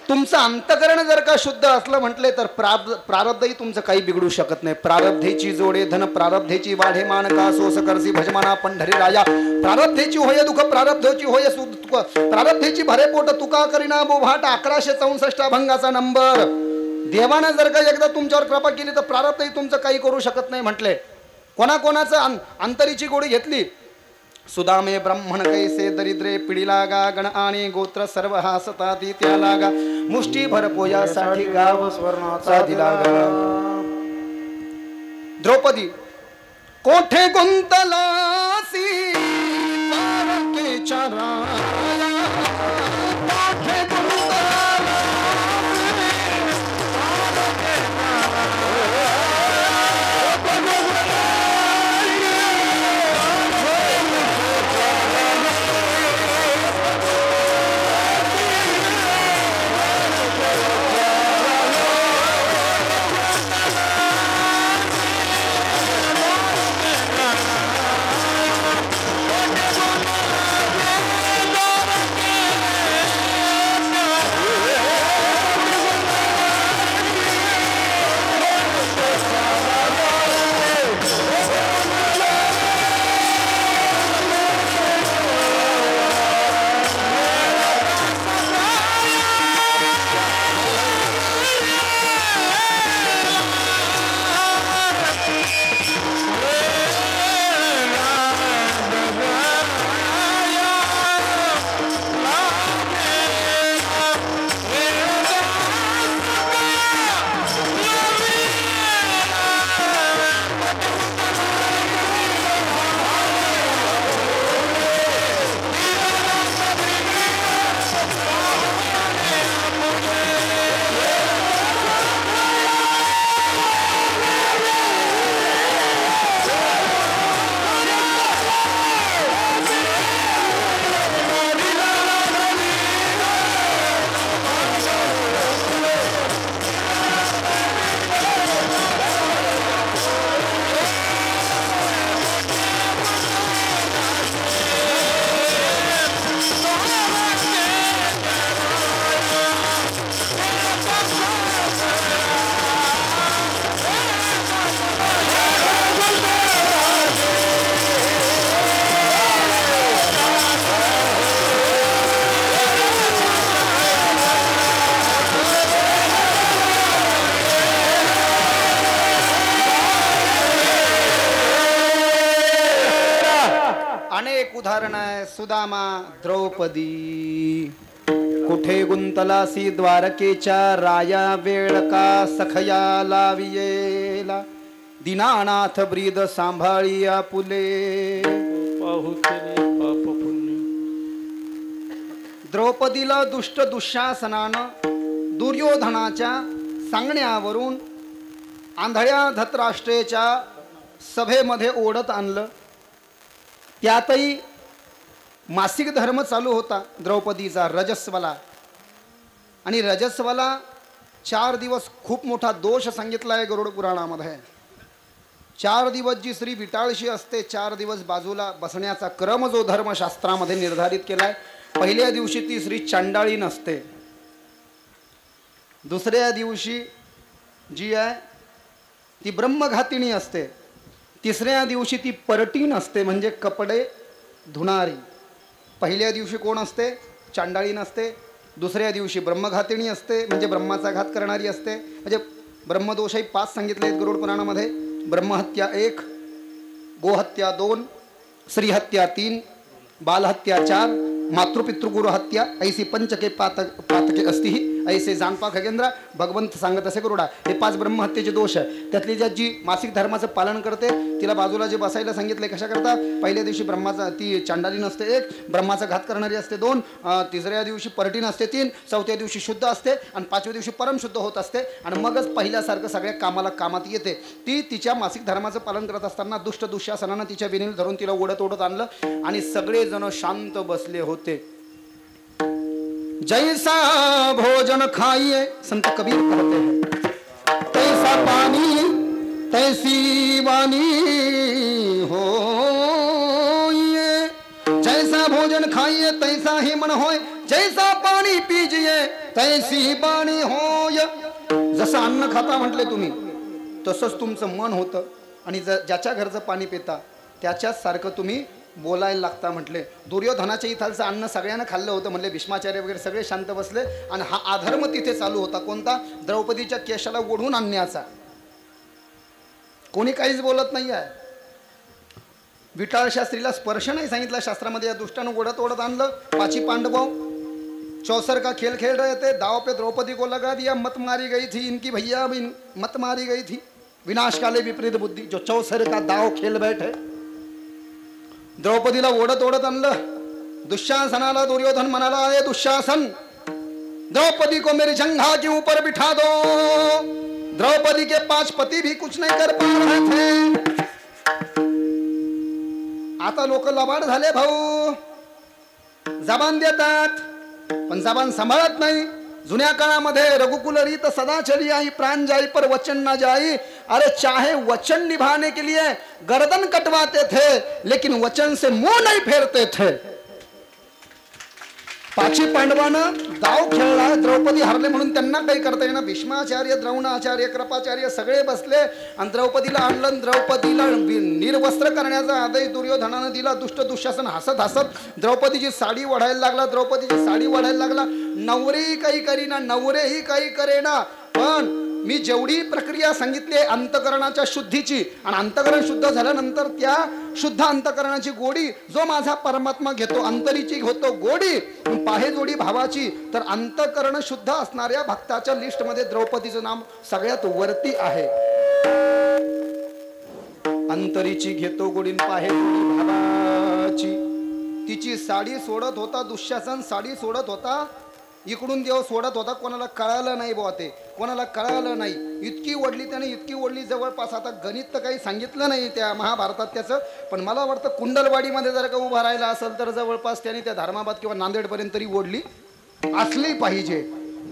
तुमचं अंतकरण जर का शुद्ध असलं म्हटले तर प्रारब्धही तुमचं काही बिघडू शकत नाही. प्रारब्धेची जोडे धन प्रारब्धेची वाढे मानका सोस करसी भजमाना पंढरी राया. प्रारब्धेची होय दुःख प्रारब्धेची होय सुख, प्रारब्धेची भरे पोट तुका करीना बोभाट. 1164 अभंगाचा नंबर. देवानं जर का एकदा तुमच्यावर कृपा केली तर प्रारब्धही तुमचं काही करू शकत नाही म्हटले. कोणाकोणाचं अंतरीची गोडी घेतली. सुदामे ब्राह्मण कैसे दरिद्रे पिढी लागा, गण आणि गोत्र सर्व हासता ती त्या लागा. मुष्टी भर पोयासाठी गाव स्वर्णाचा दिलागा. द्रौपदी कोठे गुंतलासी तारकेच्या राया, कोठे अनेक उदाहरण आहे. सुदामा, द्रौपदी. कुठे गुंतलासी द्वारकेच्या राया, वेळ का सखया लावियेला. दीनानाथ ब्रीद सांभाळिया पुले. पाप पुण्य. द्रौपदीला दुष्ट दुःशासनानं दुर्योधनाच्या सांगण्यावरून आंधळ्या धृतराष्ट्राच्या सभेमध्ये ओढत आणलं. त्यातही मासिक धर्म चालू होता द्रौपदीचा, रजस्वला. आणि रजस्वला 4 दिवस खूप मोठा दोष सांगितला आहे गरुड पुराणामध्ये. 4 दिवस जी स्त्री विटाळशी असते, 4 दिवस बाजूला बसण्याचा क्रम जो धर्मशास्त्रामध्ये निर्धारित केलाय. पहिल्या दिवशी ती स्त्री चांडाळी नसते. दुसऱ्या दिवशी जी आहे ती ब्रह्मघातिणी असते. तिसऱ्या दिवशी ती परटीन असते, म्हणजे कपडे धुणारी. पहिल्या दिवशी कोण असते? चांडाळी नसते. दुसऱ्या दिवशी ब्रह्मघातिणी असते, म्हणजे ब्रह्माचा घात करणारी असते. म्हणजे ब्रह्मदोषही 5 सांगितले आहेत गरुड पुराणामध्ये. ब्रह्महत्या 1, गोहत्या 2, स्त्रीहत्या 3, बालहत्या 4, मातृपितृगुरु हत्या ऐसी पंचके पातके असती ही ऐसे जाणपा खगेंद्र. भगवंत सांगत असे गरुडा. हे 5 ब्रह्महत्येचे दोष आहे. त्यातली ज्या जी मासिक धर्माचं पालन करते तिला बाजूला जे बसायला सांगितले कशा करता? पहिल्या दिवशी ब्रह्माचा ती चांडाली नसते 1, ब्रह्माचा घात करणारी असते 2, तिसऱ्या दिवशी परटीन असते 3, चौथ्या दिवशी शुद्ध असते आणि 5व्या दिवशी परमशुद्ध होत असते. आणि मगच पहिल्यासारखं सगळ्या कामात येते. ती तिच्या मासिक धर्माचं पालन करत असताना दुष्ट दुःशासनानं तिच्या विनील धरून तिला ओढत आणलं आणि सगळेजण शांत बसले होते. जैसा भोजन खाइए, संत कबीर कहते हैं, तैसा पानी तैसी वाणी हो. जैसा भोजन खाइए तैसा ही मन होय, जैसा पाणी पीजिए तैसी वाणी होय. जसं अन्न खाता म्हटले तुम्ही तसंच तुमचं मन होतं. आणि ज्याच्या घरचं पाणी पिता त्याच्याच सारखं तुम्ही बोलायला लागता म्हटले. दुर्योधनाच्या इथालचं अन्न सगळ्यांना खाल्लं होतं म्हटले. भीष्माचार्य वगैरे सगळे शांत बसले. आणि हा अधर्म तिथे चालू होता. कोणता? द्रौपदीच्या केशाला ओढून आणण्याचा. कोणी काहीच बोलत नाही आहे. विटाळ शास्त्रीला स्पर्श नाही सांगितला शास्त्रामध्ये. या दुष्टानं ओढत आणलं. 5 पांडवों चौसर का खेल खेल रहे थे, दाव पे द्रौपदी को लगा दिया, मत मारी गई थी इनकी भैया, मत मारी गई थी. विनाश काले विपरीत बुद्धि, जो चौसर का दाव खेल बैठे. द्रौपदीला ओढत आणलं. दुःशासनाला दुर्योधन म्हणाला, अरे दुःशासन, द्रौपदी को मेरी जंघा के ऊपर बिठा दो. द्रौपदी के 5 पति भी कुछ नहीं कर पा रहे थे. आता लोक लबाड झाले भाऊ. जबान देतात पण जबान सांभाळत नाही. जुन्या काळामध्ये रघुकुल रीत सदा चली आई, प्राण जाई पर वचन ना जाई. अरे चाहे वचन निभाने के लिए गर्दन कटवाते थे लेकिन वचन से मुंह नहीं फेरते थे. 5 पांडवानं दाव खेळला. द्रौपदी हरले म्हणून त्यांना काही करता येईना. भीष्माचार्य, द्रोणाचार्य, कृपाचार्य सगळे बसले आणि द्रौपदीला आणलं. द्रौपदीला निर्वस्त्र करण्याचा आदेश दुर्योधनानं दिला. दुष्ट दुःशासन हसत द्रौपदीची साडी ओढायला लागला. द्रौपदीची साडी ओढायला लागला. नवरेही काही करीना, नवरेही काही करेना. पण मी जेवढी प्रक्रिया सांगितली अंतकरणाच्या शुद्धीची, आणि अंतकरण शुद्ध झाल्यानंतर त्या शुद्ध अंतकरणाची गोडी जो माझा परमात्मा घेतो, अंतरीची होतो गोडी, पाहे जोडी भावाची. तर अंतकरण शुद्ध असणाऱ्या भक्ताच्या लिस्टमध्ये द्रौपदीचं नाम सगळ्यात वरती आहे. अंतरीची घेतो गोडी, पाहे जोडी भावाची. तिची साडी सोडत होता दुःशासन, साडी सोडत होता. इकडून देव सोडत होता. कोणाला कळालं नाही बुवा, ते कोणाला कळालं नाही. इतकी ओढली त्याने, इतकी ओढली जवळपास. आता गणित तर काही सांगितलं नाही त्या महाभारतात त्याचं, पण मला वाटतं कुंडलवाडीमध्ये जर का उभा राहिला असेल तर जवळपास त्याने त्या धर्माबाद किंवा नांदेडपर्यंत तरी ओढली असली पाहिजे.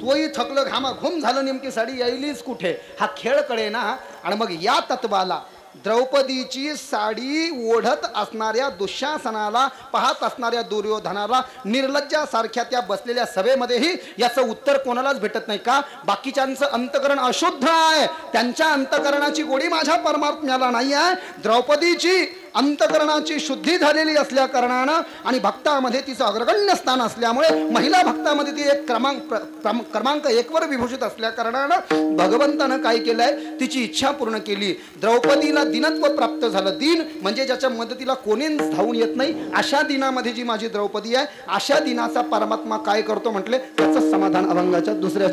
तोही थकलं, घामाघूम झालं. नेमकी साडी यायलीच कुठे, हा खेळ कळे ना. आणि मग या तत्वाला द्रौपदीची साडी ओढत असणाऱ्या दुःशासनाला, पाहत असणाऱ्या दुर्योधनाला, निर्लज्जासारख्या त्या बसलेल्या सभेमध्येही याचं उत्तर कोणालाच भेटत नाही. का? बाकीच्यांचं अंतकरण अशुद्ध आहे. त्यांच्या अंतकरणाची गोडी माझ्या परमात्म्याला नाही आहे. द्रौपदीची अंतकरणाची शुद्धी झालेली असल्या कारणानं आणि भक्तामध्ये तिचं अग्रगण्य स्थान असल्यामुळे महिला भक्तामध्ये ती एक क्रमांक 1 वर विभूषित असल्या कारणानं भगवंतानं काय केलंय, तिची इच्छा पूर्ण केली. द्रौपदीला दिनत्व प्राप्त झालं. दिन म्हणजे ज्याच्या मदतीला कोणीच धावून येत नाही, अशा दिनामध्ये जी माझी द्रौपदी आहे, अशा दिनाचा परमात्मा काय करतो म्हटले, त्याचं समाधान अभंगाच्या दुसऱ्या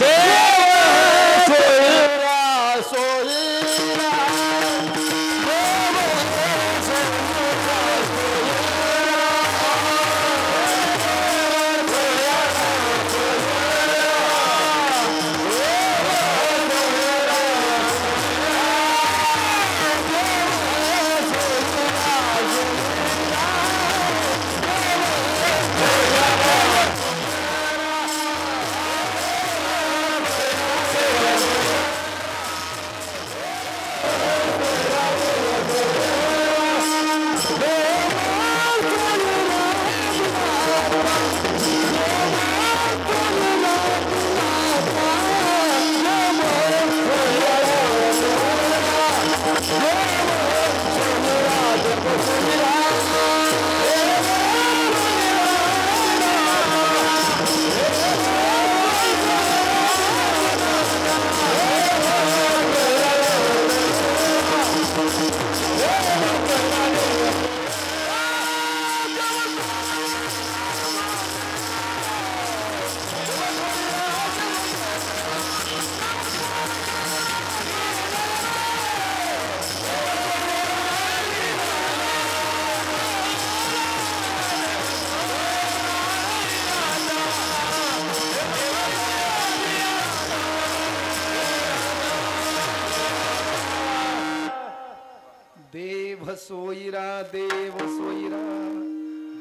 सोयरा देव सोयरा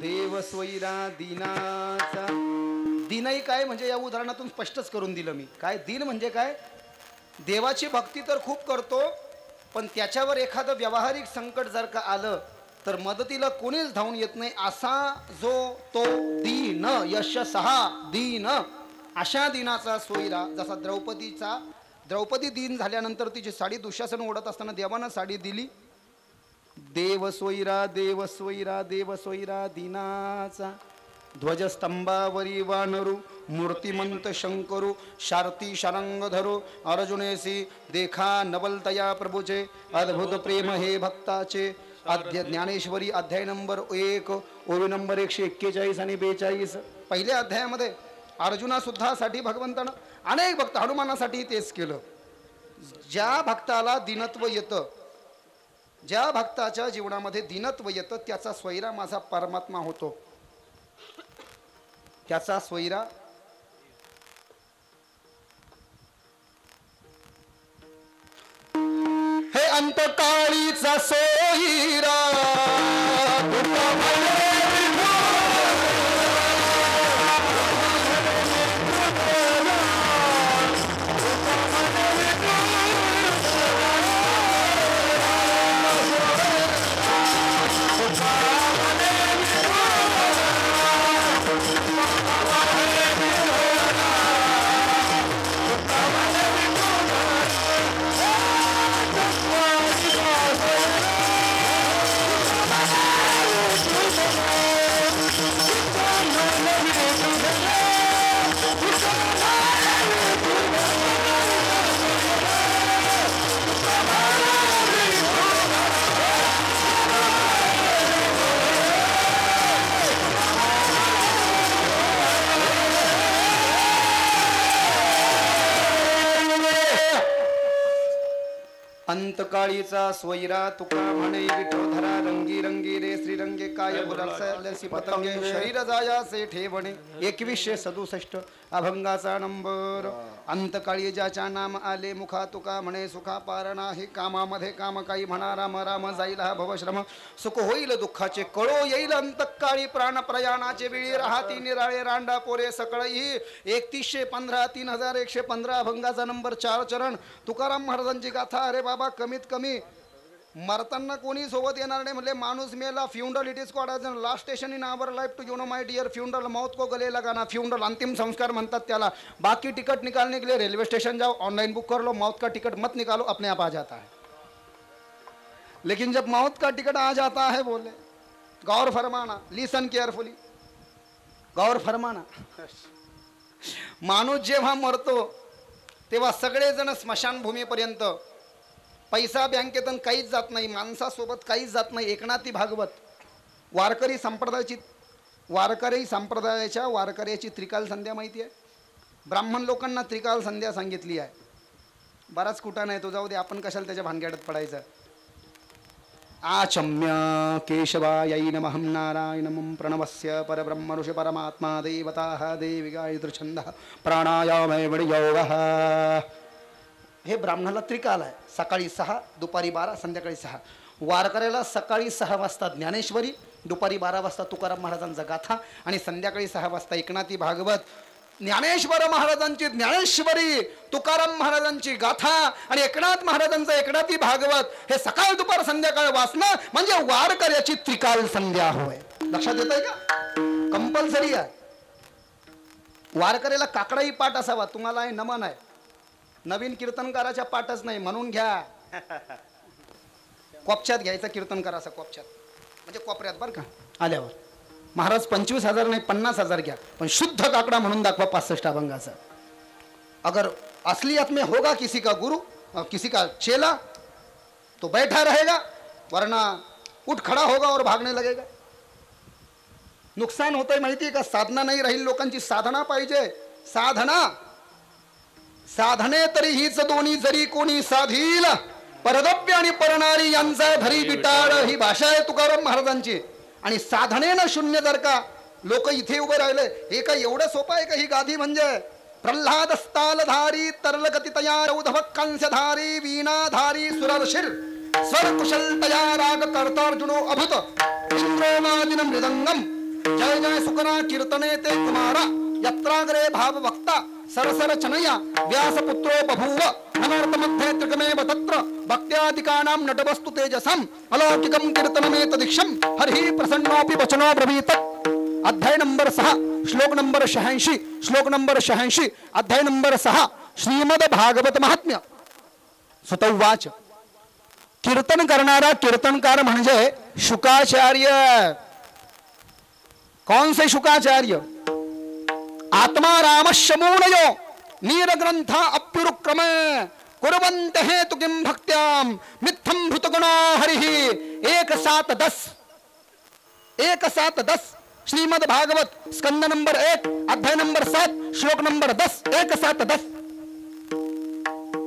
देव सोयरा दिनाचा. दिनही काय म्हणजे या उदाहरणातून स्पष्टच करून दिलं मी. काय दिन म्हणजे काय, देवाची भक्ती तर खूप करतो, पण त्याच्यावर एखादं व्यावहारिक संकट जर का आलं तर मदतीला कोणीच धावून येत नाही, असा जो तो दीन यशसहा दीन, अशा दिनाचा सोयरा. जसा द्रौपदी दिन झाल्यानंतर तिची साडी दुःशासन ओढत असताना देवानं साडी दिली. देव सोयरा देव सोयरा देव सोयरा दिनाचा. ध्वजस्तंभावरी वानरू मूर्तिमंत शंकरू शारती शारंग धरू अर्जुनेसी देखा नवलतया प्रभूचे अद्भुत प्रेम हे भक्ताचे. अध्याय ज्ञानेश्वरी अध्याय नंबर 1 ओवी नंबर 141 आणि 42. पहिल्या अध्यायामध्ये अर्जुना सुद्धा साठी भगवंतानं अनेक भक्त हनुमानासाठी तेच केलं. ज्या भक्ताला दिनत्व येतं, ज्या भक्ताच्या जीवनामध्ये दिनत्व येतं, त्याचा स्वैरा माझा परमात्मा होतो. त्याचा स्वैरा हे अंतकाळीचा सोयरा. अंतकाळीचा स्वैरा तुका म्हणे विठोधरा रंगी रंगी रे श्रीरंगे काय बुलसी पतंगे शरीर जायासे ठेवणे. 2167 अभंगाचा नंबर. अंतकाळी ज्याच्या नाम आले मुखा तुका म्हणे सुखा पार नाही. कामामध्ये काम काही म्हणा राम राम जाईल हा भवश्रम. सुख होईल दुःखाचे कळो येईल अंतकाळी. प्राण प्रयाणाचे वेळी राहती निराळे रांडा पोरे सकळही. 3115 3115 अभंगाचा नंबर 4 चरण. तुकाराम महाराजांची गाथा. अरे बाबा कमीत कमी मरताना कोणी सोबत येणार नाही म्हणले. माणूस मेला funeral it is called last station in our life to you know my dear funeral मौत को गले लगाना. फ्युनरल अंतिम संस्कार म्हणतात त्याला. बाकी टिकट निकालने के लिए रेलवे स्टेशन जाओ, ऑनलाइन बुक कर लो, मौत का टिकट मत निकालो, अपने आप आ जाता है. लेकिन जब मौत का टिकट आ जाता है बोले गौर फरमाना, लिसन केअरफुली, गौर फरमाना. माणूस जेव्हा मरतो तेव्हा सगळेजण स्मशानभूमीपर्यंत, पैसा बँकेतून काहीच जात नाही, माणसासोबत काहीच जात नाही. एकनाथी भागवत वारकरी संप्रदायाच्या वारकऱ्याची त्रिकाल संध्या माहिती आहे? ब्राह्मण लोकांना त्रिकाल संध्या सांगितली आहे. बराच कुठं नाही तो, जाऊ दे, आपण कशाला त्याच्या भानगडत पडायचं. आचम्य केशवायै नमः नारायणं प्रणवस्य परब्रह्म ऋषि परमात्मा देवता देवी गायत्री छंद प्राणायाम योगः. हे ब्राह्मणाला त्रिकाल आहे. सकाळी 6, दुपारी 12, संध्याकाळी 6. वारकऱ्याला सकाळी 6 वाजता ज्ञानेश्वरी, दुपारी 12 वाजता तुकाराम महाराजांचा गाथा आणि संध्याकाळी 6 वाजता एकनाथी भागवत. ज्ञानेश्वर महाराजांची ज्ञानेश्वरी, तुकाराम महाराजांची गाथा आणि एकनाथ महाराजांचं एकनाथी भागवत हे सकाळ दुपार संध्याकाळ वाचणं म्हणजे वारकऱ्याची त्रिकाल संध्या होय. लक्षात येत आहे का? कंपल्सरी आहे. वारकऱ्याला काकडाही पाठ असावा. तुम्हाला हे नमन आहे, नवीन कीर्तनकाराच्या पाठच नाही म्हणून घ्या. कोपच्यात घ्यायचा कीर्तनकाराचा, कोपच्यात म्हणजे कोपऱ्यात बरं का. आल्यावर महाराज 25,000 नाही 50,000 घ्या, पण शुद्ध काकडा म्हणून दाखवा 65 अभंगाचा. अगर असलियत में होगा किसी का गुरु, किसी का चेला, तो बैठा रहेगा, वरना उठ खड़ा होगा और भागने लगेगा. नुकसान होतंय माहिती आहे का? साधना नाही राहील लोकांची. साधना पाहिजे. साधने तरी हीच दोन्ही जरी कोणी साधील, परदव्य आणि परणारी यांचा धरी बिटाळ, ही भाषा आहे तुकाराम महाराजांची. आणि साधनेनं शून्य जर का लोक इथे उभे राहिले, हे काय एवढं सोपं आहे का? ही गादी म्हणजे प्रल्हाद स्थालधारी तरलगती तया रौधव कंसधारी वीणाधारी सुरर्षिर स्वर कुशल तया राग कर्तार्जुनो अभूत इंद्रोमादिन मृदंगम जय जय सुकरा कीर्तने ते कुमारा यत्राग्रे भाव वक्ता सरसर चनया व्यासपुत्रो बभूव अनर्थ मध्ये त्रिगमेव तत्र भक्त्यादिकानां नटवस्तु तेजसम अलौकिकं कीर्तनमेतदीक्षं हरिः प्रसन्नोऽपि वचनो ब्रवीत. अध्याय नंबर 6 श्लोक नंबर 86, श्लोक नंबर 86, अध्याय नंबर 6 श्रीमद भागवत महात्म्य. सुतौवाच. कीर्तन करणारा कीर्तनकार म्हणजे शुकाचार्य. कौन से शुकाचार्य? आत्मा रामश्यमूनयो नीरग्रंथ अप्युरुक्रमे कुर्वन्ते हेतु किं भक्त्याम मिथ्यं भूतगुणो हरिः. 1:7:10 श्रीमद भागवत स्कंद नंबर 1 अध्याय नंबर 7 श्लोक नंबर 10. 1:7:10.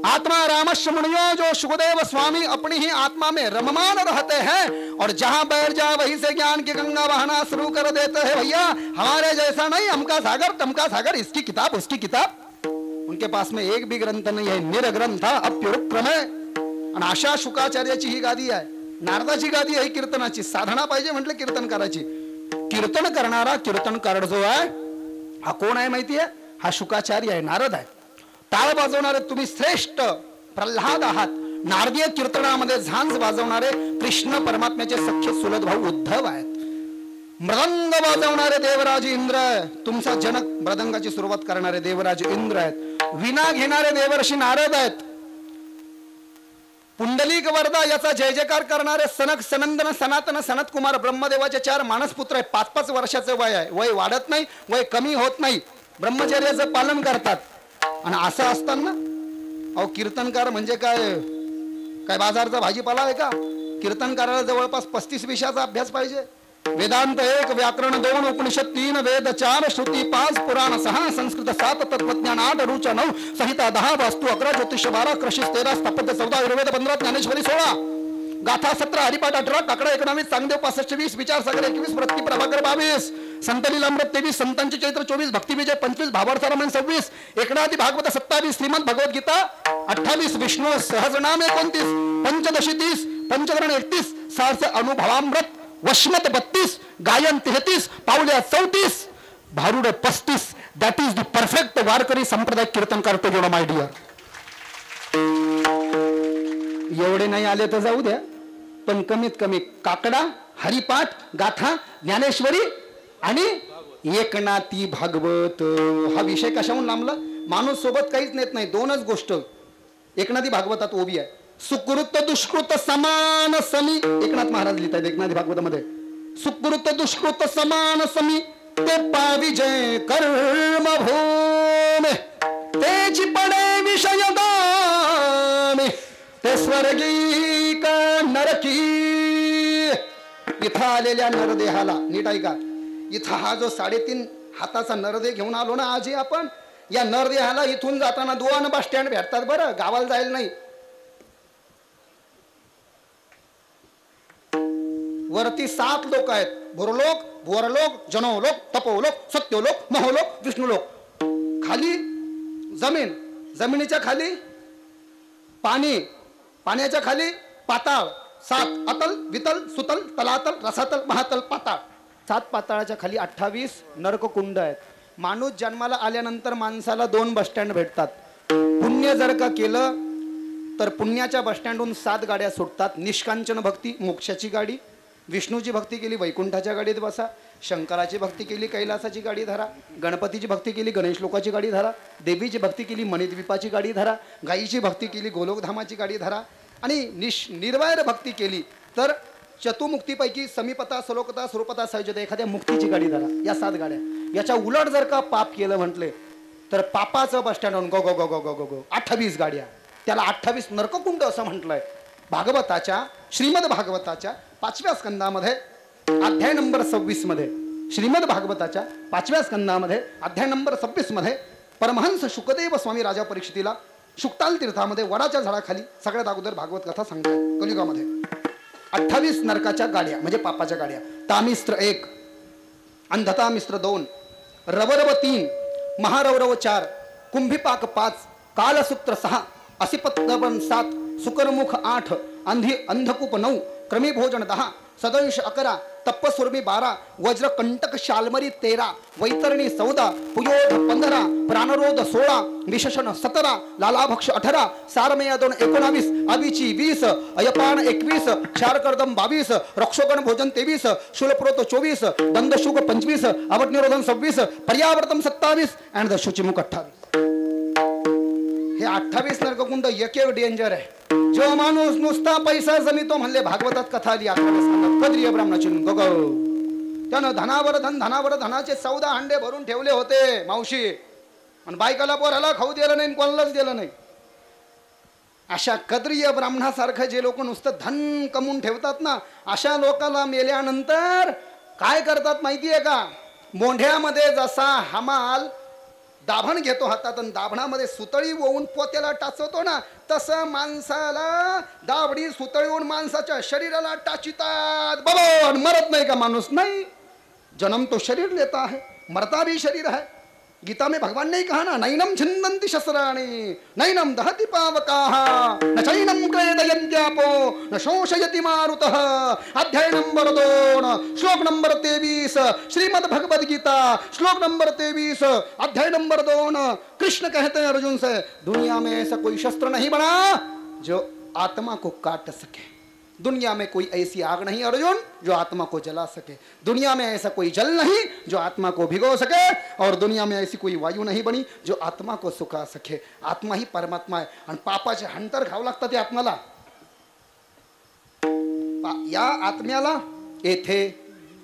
आत्मा रामश्यमूनयो, जो सुखदेव स्वामी अपनी ही आत्मा में रममान रहते हैं और जहां बैठ जाए वहीं से ज्ञान की गंगा बहाना शुरू कर देते हैं. भैया हमारे जैसा नहीं, हमका सागर तमका सागर, इसकी किताब उसकी किताब. उनके पास में एक भी ग्रंथ नहीं है. निरग्रंथ अप्युरुक्रम है. आणि अशा शुकाचार्याची ही गादी आहे. नारदाची गादी आहे कीर्तनाची. साधना पाहिजे म्हटलं कीर्तन करायची. कीर्तन करणारा कीर्तनकार जो आहे हा कोण आहे माहिती आहे? हा शुकाचार्य आहे, नारद आहे. टाळ वाजवणारे तुम्ही श्रेष्ठ प्रल्हाद आहात. नारदीय कीर्तनामध्ये झांज वाजवणारे कृष्ण परमात्म्याचे सख्य सुलद भाऊ उद्धव आहेत. मृदंग वाजवणारे देवराज इंद्र, तुमचा जनक मृदंगाची सुरुवात करणारे देवराज इंद्र आहेत. विना घेणारे देवर्षी नारद आहेत. पुंडलिक वरदा याचा जय जयकार करणारे सनक सनंदन सनातन सनत कुमार ब्रह्मदेवाचे 4 मानसपुत्र आहेत. 5-5 वर्षाचं वय आहे. वय वाढत नाही, वय कमी होत नाही. ब्रह्मचर्याचं पालन करतात. आणि असं असताना अहो कीर्तनकार म्हणजे काय बाजारचा भाजीपाला आहे का? कीर्तनकाराला जवळपास 35 विषयाचा अभ्यास पाहिजे. वेदांत 1, व्याकरण 2, उपनिषद 3, वेद 4, श्रुती 5, पुराण 6, संस्कृत 7, तत्वज्ञान 8, ऋचा 9, संहिता 10, वास्तु 11, ज्योतिष 12, कृषी 13, स्थापत्य 14, आयुर्वेद 15, ज्ञानेश्वरी 16, गाथा 17, हरिपाठ 18, काकडा 19, चांगदेव 65, 20, विचार सागर 21, वृत्ती प्रभाकर 22, संत लीलामृत 23, संतांचे चैत्र 24, भक्तिविजय 25, भावार्थ रामायण 26, एकनाथी भागवत 27, श्रीमद भगवद्गीता 28, विष्णू सहस्रनाम 29, पंचदशी 30, पंचकरण 31, सहस्र अनुभवामृत वशमत 32, गायन 33, पावल्या 34, भारुड 35. दॅट इज द परफेक्ट वारकरी संप्रदाय कीर्तनकार टू जोडा माय डिअर. एवढे नाही आले तर जाऊ द्या, पण कमीत कमी काकडा, हरिपाठ, गाथा, ज्ञानेश्वरी आणि एकनाथी भागवत. हा विषय कशाहून लांबला? माणूस सोबत काहीच नेत नाही. 2च गोष्ट एकनाथी भागवतात ओबी आहे. सुकृत दुष्कृत समान समी. एकनाथ महाराज लिहितात एकनाथ भागवतामध्ये, सुकृत दुष्कृत समान समी ते पाविजय कर्म भूमे तेची पडे विषय दामे ते स्वर्गी का नरकी. इथं आलेल्या नरदेहाला नीट ऐका, इथं हा जो 3.5 हाताचा नरदेह घेऊन आलो ना आजी आपण, या नरदेहाला इथून जाताना 2 बस स्टँड भेटतात बरं, गावाला जायला नाही. वरती 7 लोक आहेत, भुरलोक, भुवरलोक, जनोलोक, तपोलोक, सत्यलोक, महोलोक, विष्णुलोक. खाली जमीन, जमिनीच्या खाली पाणी, पाण्याच्या खाली पाताळ. 7 अतल, वितल, सुतल, तलातल, रसातल, महातल, पाताळ. 7 पाताळाच्या खाली 28 नरककुंड आहेत. माणूस जन्माला आल्यानंतर माणसाला 2 बस स्टँड भेटतात. पुण्य जर का केलं तर पुण्याच्या बस स्टँडहून 7 गाड्या सुटतात. निष्कांचन भक्ती मोक्षाची गाडी, विष्णूची भक्ती केली वैकुंठाच्या गाडीत बसा, शंकराची भक्ती केली कैलासाची गाडी धरा, गणपतीची भक्ती केली गणेश लोकाची गाडी धरा, देवीची भक्ती केली मणिद्वीपाची गाडी धरा, गायीची भक्ती केली गोलोकधामाची गाडी धरा, आणि निर्वैर भक्ती केली तर चतुमुक्तीपैकी समीपता, सलोकता, स्वरूपता, सहजता एखाद्या मुक्तीची गाडी धरा. या 7 गाड्या. याच्या उलट जर का पाप केलं म्हटले तर पापाचं बस स्टँड गो गो गो गो गो गो गो 28 गाड्या. त्याला 28 नरककुंड असं म्हटलंय. भागवताच्या, श्रीमद भागवताच्या 5व्या स्कंदामध्ये अध्याय नंबर 26 मध्ये, श्रीमद भागवताच्या 5व्या स्कंदामध्ये अध्याय नंबर 26 मध्ये परमहंस शुकदेव स्वामी राजा परीक्षितीला शुक्ताल तीर्थामध्ये वडाच्या झाडाखाली सगळ्यात अगोदर भागवत कथा सांगतात. कलियुगामध्ये 28 नरकाच्या गाड्या म्हणजे पापाच्या गाड्या. तामिस्त्र 1, अंधता मिस्त्र 2, रवरव 3, महारवरव 4, कुंभीपाक 5, कालसूत्र 6, असिपत्तवन 7, सुकरमुख 8, अंधकूप 9, क्रमी भोजन 10, सदंश 11, तप्पस्वर्मी 12, वज्रकंटक शालमरी 13, वैतरणी 14, पुयोध 15, प्राणरोध 16, विशेषण 17, लालाभक्ष 18, सारमेय 2 19, अविची 20, अयपान 21, क्षारकर्दम 22, रक्षोगण भोजन 23, शूलप्रोत 24, दंदशुक 25, अवटनिरोधन 26, पर्यावर्तन 27 अँड द शुचिमुख 28. हे 28 नरककुंड एक डेंजर आहे. जो माणूस नुसता पैसा जमितो म्हणले भागवतात कथा आली कद्रीय ब्राह्मणाची त्यानं धनावर धन, धनावर धनाचे 14 हांडे भरून ठेवले होते मावशी, आणि बायकाला पोराला खाऊ दिलं नाही, कोणालाच दिलं नाही. अशा कद्रीय ब्राह्मणासारखं जे लोक नुसतं धन कमवून ठेवतात ना, अशा लोकांना मेल्यानंतर काय करतात माहितीये का? मोंढ्यामध्ये जसा हमाल दाभण घेतो हातात आणि दाभणामध्ये सुतळी ओवून पोत्याला टाचवतो ना, तसं माणसाला दाभडी सुतळी माणसाच्या शरीराला टाचितात. बाबा मरत नाही का माणूस? नहीं, जन्म तो शरीर लेता है, मरता भी शरीर है. गीता में भगवान ने कहा ना, नैनम छिन्दन्ति शस्त्राणि नैनम दहति पावकाः न चैनम क्लेदयन्त्यापो न शोषयति मारुतः. अध्याय नंबर 2 श्लोक नंबर 23 श्रीमद् भगवद गीता श्लोक नंबर 23 अध्याय नंबर 2. कृष्ण कहते हैं अर्जुन से, दुनिया में ऐसा कोई शस्त्र नहीं बना जो आत्मा को काट सके. दुनिया में कोई ऐसी आग नहीं अर्जुन जो आत्मा को जला सके. दुनिया में ऐसा कोई जल नहीं जो आत्मा को भिगो सके, और दुनिया में ऐसी कोई वायू नहीं बनी जो आत्मा को सुखा सके. आत्मा ही परमात्मा आहे, आणि पापाचे हंतर खावं लागतं ते आत्म्याला. या आत्म्याला येथे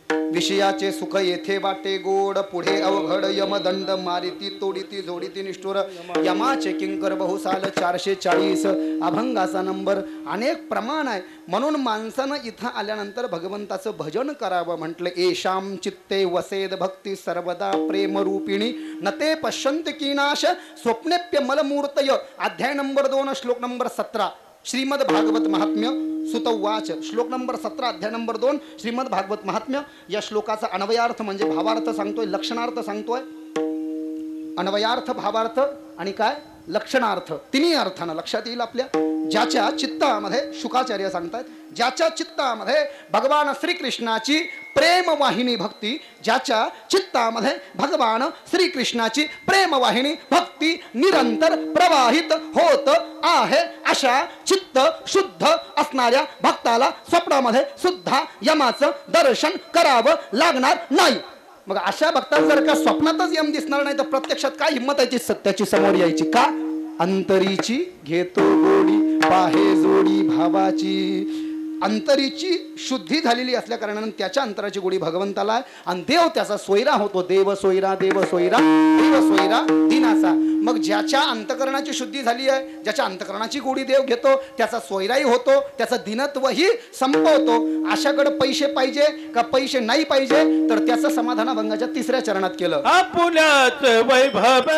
विषयाचे सुख येथे वाटे गोड, पुढे अवघड यमदंड मारिती तोडीती जोडीती निष्ठुर. यमाचे किंकर बहुसाल 440 अभंगाचा नंबर. अनेक प्रमाण आहे. म्हणून माणसानं इथं आल्यानंतर भगवंताचं भजन करावं म्हटलं. येशाम चित्ते वसेद भक्ती सर्वदा प्रेमरूपिणी न ते पश्यंत कीनाश स्वप्नेप्य मलमूर्तय. अध्याय नंबर 2 श्लोक नंबर 17 श्रीमद भागवत महात्म्य सुतवाच. श्लोक नंबर 17 अध्याय नंबर 2 श्रीमद भागवत महात्म्य. या श्लोकाचा अन्वयार्थ म्हणजे भावार्थ सांगतोय, लक्षणार्थ सांगतोय. अन्वयार्थ, भावार्थ आणि काय लक्षणार्थ, तिन्ही अर्थानं लक्षात येईल आपल्या. ज्याच्या चित्तामध्ये शुकाचार्य सांगतात, ज्याच्या चित्तामध्ये भगवान श्रीकृष्णाची प्रेमवाहिनी भक्ती, ज्याच्या चित्तामध्ये भगवान श्रीकृष्णाची प्रेमवाहिनी भक्ती निरंतर प्रवाहित होत आहे, अशा चित्त शुद्ध असणाऱ्या भक्ताला स्वप्नामध्ये सुद्धा यमाचं दर्शन करावं लागणार नाही. मग अशा भक्ताला जर का स्वप्नातच यम दिसणार नाही तर प्रत्यक्षात काय हिंमत यायची सत्याची समोर यायची का? अंतरीची घेतो गोडी पाहे जोडी भावाची. अंतरीची शुद्धी झालेली असल्या कारणानं त्याच्या अंतराची गोडी भगवंताला आहे आणि देव त्याचा सोयरा होतो. देव सोयरा देव सोयरा देव सोयरा दिनाचा. मग ज्याच्या अंतकरणाची शुद्धी झाली आहे, ज्याच्या अंतकरणाची गोडी देव घेतो, त्याचा सोयराही होतो, त्याचं दिनत्वही संपवतो. अशाकडे पैसे पाहिजे का पैसे नाही पाहिजे, तर त्याचं समाधान अभंगाच्या 3ऱ्या चरणात केलं. आपुल्याच वैभव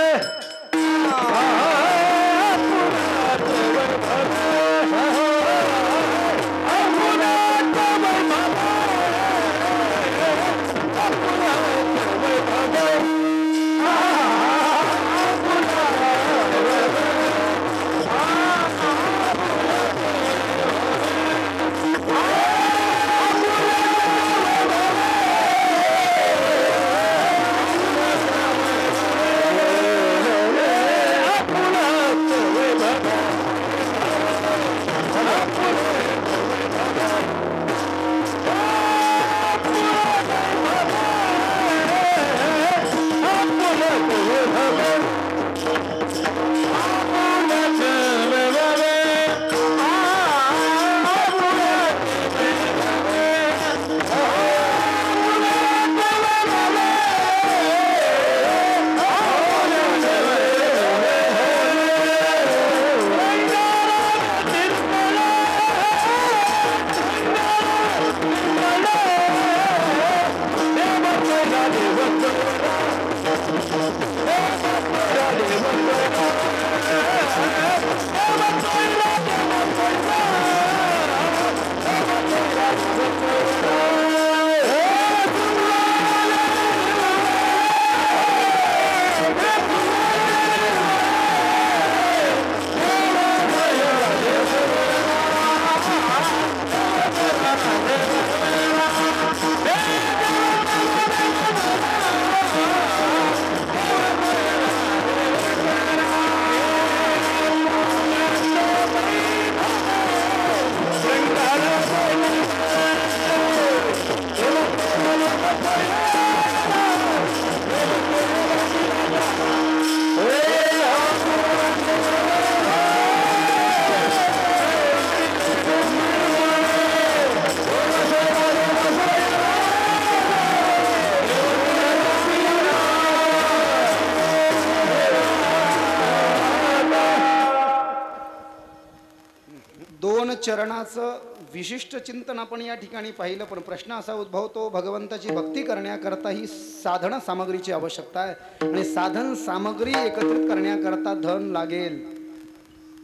चरणाचं विशिष्ट चिंतन आपण या ठिकाणी पाहिलं. पण प्रश्न असा उद्भवतो, भगवंताची भक्ती करण्याकरता ही साधन सामग्रीची आवश्यकता आहे आणि साधन सामग्री एकत्रित करण्याकरता धन लागेल.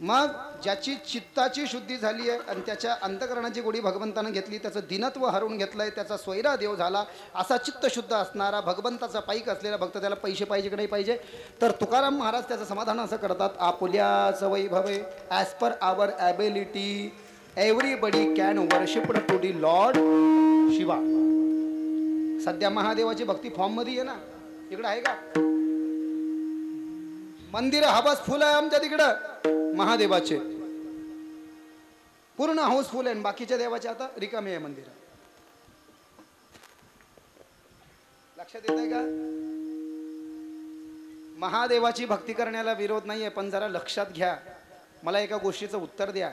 मग ज्याची चित्ताची शुद्धी झाली आहे आणि त्याच्या अंतकरणाची गोडी भगवंतानं घेतली, त्याचं दिनत्व हरवून घेतलंय, त्याचा सोयरा देव झाला, असा चित्त शुद्ध असणारा भगवंताचा पाईक असलेला भक्त, त्याला पैसे पाहिजे की नाही पाहिजे, तर तुकाराम महाराज त्याचं समाधान असं करतात, आपुल्याच वैभवे as per our ability everybody can worship to the lord Shiva. सध्या महादेवाची भक्ती फॉर्ममध्ये आहे ना, इकडं आहे का? मंदिर हाऊसफुल आहे आमच्या तिकडं महादेवाचे, पूर्ण हाऊसफुल आहे. बाकीच्या देवाचे आता रिकामे आहे मंदिर. लक्षात येत आहे का? महादेवाची भक्ती करण्याला विरोध नाहीये, पण जरा लक्षात घ्या, मला एका गोष्टीचं उत्तर द्या.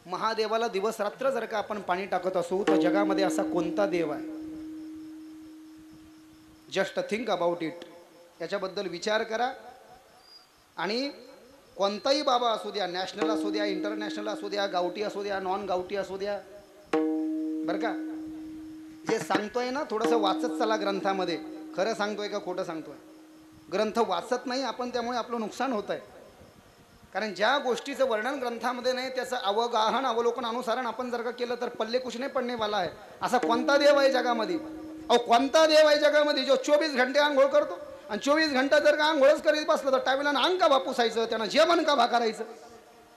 महादेवाला दिवस रात्र जर का आपण पाणी टाकत असू, तर जगामध्ये असा कोणता देव आहे? Just think about it. याच्याबद्दल विचार करा. आणि कोणताही बाबा असू द्या, नॅशनल असू द्या, इंटरनॅशनल असू द्या, गावठी असू द्या, नॉन गावठी असू द्या, बरं का, जे सांगतोय ना थोडंसं वाचत चला ग्रंथामध्ये. खरं सांगतोय का खोटं सांगतोय? ग्रंथ वाचत नाही आपण, त्यामुळे आपलं नुकसान होत आहे. कारण ज्या गोष्टीचं वर्णन ग्रंथामध्ये नाही, त्याचं अवगाहन अवलोकन अनुसरण आपण जर का केलं तर पल्ले कुछ नाही पडणे वाला आहे. असा कोणता देव आहे जगामध्ये? अहो कोणता देव आहे जगामध्ये जो 24 घंटे आंघोळ करतो? आणि 24 घंटा जर का आंघोळच करीत बसलं तर टावेलानं अंग का बापूसायचं, त्यांना जेवण का भाकारायचं?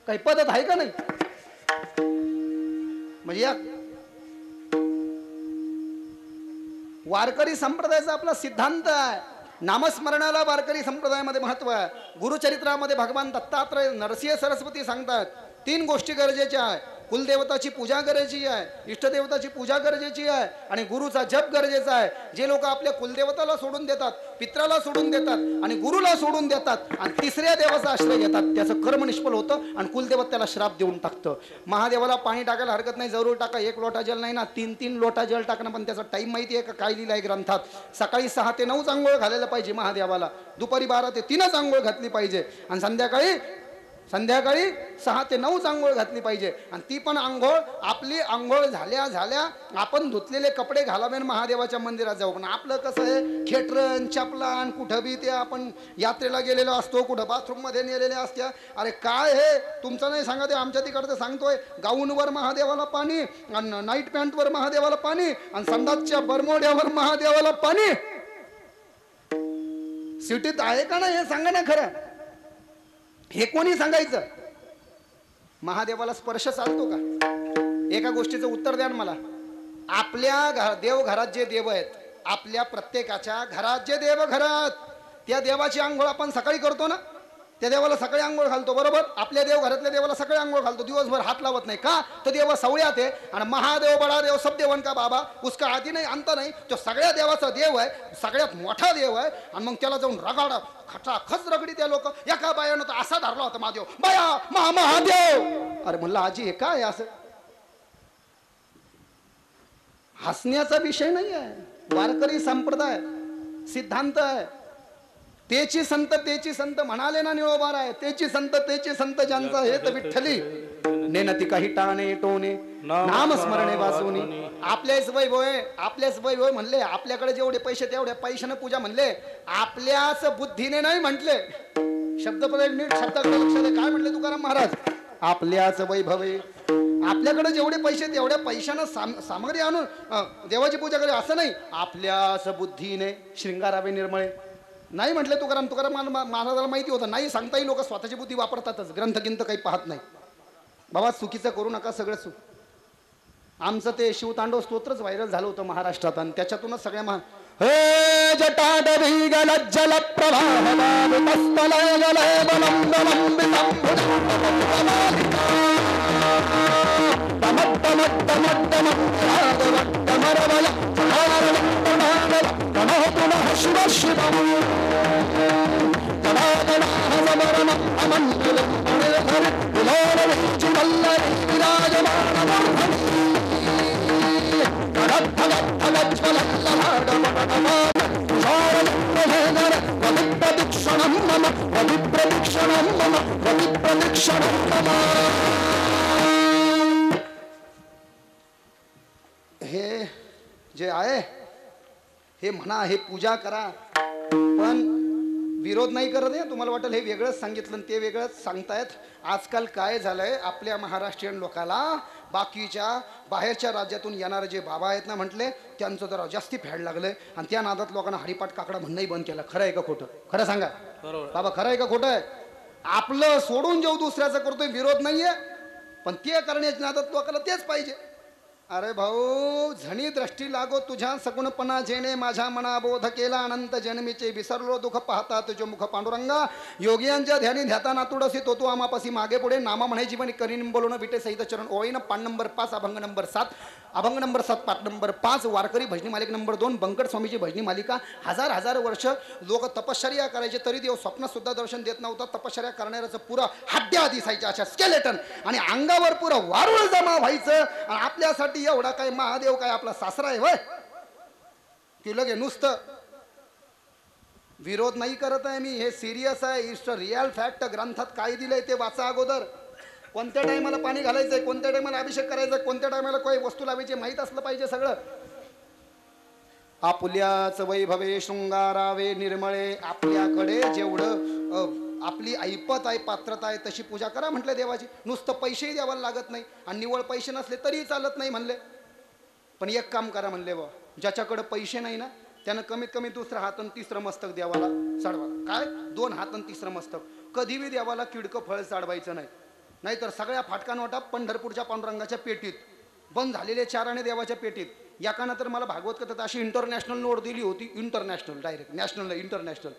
काही पद्धत आहे का नाही? म्हणजे या वारकरी संप्रदायाचा आपला सिद्धांत आहे. नामस्मरणाला वारकरी संप्रदायामध्ये महत्व आहे. गुरुचरित्रामध्ये भगवान दत्तात्रय नरसिंह सरस्वती सांगतात 3 गोष्टी गरजेच्या आहेत. कुलदेवताची पूजा गरजेची आहे, इष्टदेवताची पूजा गरजेची आहे आणि गुरुचा जप गरजेचा आहे. जे लोक आपल्या कुलदेवताला सोडून देतात, पित्राला सोडून देतात आणि गुरुला सोडून देतात आणि तिसऱ्या देवाचा आश्रय घेतात, त्याचं कर्म निष्फळ होतं आणि कुलदेवत त्याला श्राप देऊन टाकतं. महादेवाला पाणी टाकायला हरकत नाही, जरूर टाका. 1 लोटा जल नाही ना, 3 लोटा जल टाकणं. पण त्याचा टाईम माहिती आहे का? काय लिहिलं आहे ग्रंथात? सकाळी 6 ते 9 आंघोळ घालायला पाहिजे महादेवाला, दुपारी 12 ते 3 आंघोळ घातली पाहिजे आणि संध्याकाळी 6 ते 9 आंघोळ घातली पाहिजे. आणि ती पण आंघोळ, आपली आंघोळ झाल्या आपण धुतलेले कपडे घालावे महादेवाच्या मंदिरात जाऊ. पण आपलं कसं आहे, खेटरन चपलान, कुठं बी ते आपण यात्रेला गेलेलो असतो, कुठं बाथरूम मध्ये नेलेले असत्या. अरे काय हे तुमचं नाही सांगा, ते आमच्या तिकडचं सांगतोय. गाऊनवर महादेवाला पाणी आणि नाईट पॅन्टवर महादेवाला पाणी आणि संडासच्या बरमोड्यावर महादेवाला पाणी. सिटीत आहे का नाही हे सांगा ना खरं, हे कोणी सांगायचं? महादेवाला स्पर्श चालतो का? एका गोष्टीचं उत्तर द्या मला. आपल्या देवघरात जे देव आहेत, आपल्या प्रत्येकाच्या घरात जे देव घरात, त्या देवाची आंघोळ आपण सकाळी करतो ना, त्या देवाला सकाळी आंघोळ घालतो बरोबर. आपल्या देवघरातल्या देवाला सकाळी आंघोळ घालतो, दिवसभर हात लावत नाही का? तो देव सवळ्यात आहे आणि महादेव बडा देव सब देवन का बाबा, उसका आधी नाही अंत नाही. तो सगळ्या देवाचा देव आहे, सगळ्यात मोठा देव आहे आणि मग त्याला जाऊन रगाडा खच रगडी त्या लोक. एका बायानं तर असा धरला होता महादेव, बाया महादेव. अरे म्हणलं आजी हे काय असं? हसण्याचा विषय नाही आहे, वारकरी संप्रदाय सिद्धांत आहे. तेची संत म्हणाले ना निळोबार आहे, तेची संत ज्यांचा हे तर विठ्ठली नेनती काही टाणे टोने नाम स्मरणे वाचूनी. आपल्याच वैभव म्हणले, आपल्याकडे जेवढे पैसे तेवढ्या पैशाने पूजा म्हणले, आपल्याच बुद्धीने नाही म्हटले. शब्दप्रयोग नीट शब्दाकडे लक्ष दे. काय म्हटले तुकाराम महाराज? आपल्याच वैभव, आपल्याकडे जेवढे पैसे तेवढ्या पैशानं सामग्री आणून देवाची पूजा करे असं नाही. आपल्याच बुद्धीने शृंगारावे निर्मळे नाही म्हटले तुकाराम. महाराजाला माहिती होतं नाही सांगताही लोक स्वतःची बुद्धी वापरतातच, ग्रंथगिंत काही पाहत नाही. बाबा चुकीचं करू नका, सगळं चूक. आमचं ते शिवतांडव स्तोत्रच व्हायरल झालं होतं महाराष्ट्रात आणि त्याच्यातूनच सगळ्या हे जटाडवी गलज्जल प्रवाह हे जे आहे हे म्हणा, हे पूजा करा, पण विरोध नाही करत आहे. तुम्हाला वाटेल हे वेगळंच सांगितलं ते वेगळंच सांगतायत. आजकाल काय झालंय, आपल्या महाराष्ट्रीयन लोकाला बाकीच्या बाहेरच्या राज्यातून येणारे जे बाबा आहेत ना म्हटले, त्यांचं जरा जास्ती फॅड लागलंय आणि त्या नादात लोकांना हरिपाठ काकडा म्हणणंही बंद केलं. खरं आहे का खोटं? खरं सांगा बाबा, खरं आहे का खोटं आहे? आपलं सोडून जेव दुसऱ्याचं करतोय, विरोध नाहीये, पण ते करण्याच्या नादात लोकांना तेच पाहिजे. अरे भाऊ, झणी दृष्टी लागो तुझ्या सगुणपणा जेणे माझ्या मना बोध केला. अनंत जन्मीचे विसरलो दुःख पाहता तुझे मुख पांडुरंगा. योगियांच्या ध्यानी ध्याता नातुडसी तो आमापासी मागे पुढे. नामा म्हणे जीवन करीन बोलून विटे सहित चरण ओळीन. पान नंबर 5 अभंग नंबर 7, पाठ नंबर 5. वारकरी भजनी मालिका नंबर 2, बंकट स्वामीची भजनी मालिका. हजार वर्ष लोक तपश्चर्या करायचे तरी देव स्वप्नात सुद्धा दर्शन देत नव्हता. तपश्चर्या करणाऱ्याचं पुरा हड्ड्या दिसायच्या अशा स्केलेटन आणि अंगावर पुरा वारुळ जमा व्हायचं. आणि आपल्यासाठी एवढा काय महादेव काय आपला सासरा आहे होय की लगे नुसतं? विरोध नाही करत आहे मी, हे सिरियस आहे. It's a real fact. ग्रंथात काय दिलंय ते वाचा अगोदर. कोणत्या टायमाला पाणी घालायचंय, कोणत्या टायमाला अभिषेक करायचा, कोणत्या टायमाला काही वस्तू लावायची माहीत असलं पाहिजे सगळं. आपल्याच वैभवे शृंगारावे निर्मळे. आपल्याकडे जेवढं आपली ऐपत आहे, पात्रता आहे तशी पूजा करा म्हटलं देवाची. नुसतं पैसेही द्यावायला लागत नाही आणि निवळ पैसे नसले तरी चालत नाही म्हणले. पण एक काम करा म्हणले, बा ज्याच्याकडे पैसे नाही ना त्यानं कमीत कमी दुसरा हात आणि तिसरं मस्तक देवाला चढवा. काय 2 हात आणि तिसरं मस्तक. कधी बी देवाला किडकं फळ चढवायचं नाही, नाहीतर सगळ्या फाटकानोटा पंढरपूरच्या पांडुरंगाच्या पेटीत, बंद झालेल्या 4 आणे देवाच्या पेटीत. याकानं तर मला भागवत कथेत अशी इंटरनॅशनल नोट दिली होती, इंटरनॅशनल डायरेक्ट नॅशनल इंटरनॅशनल,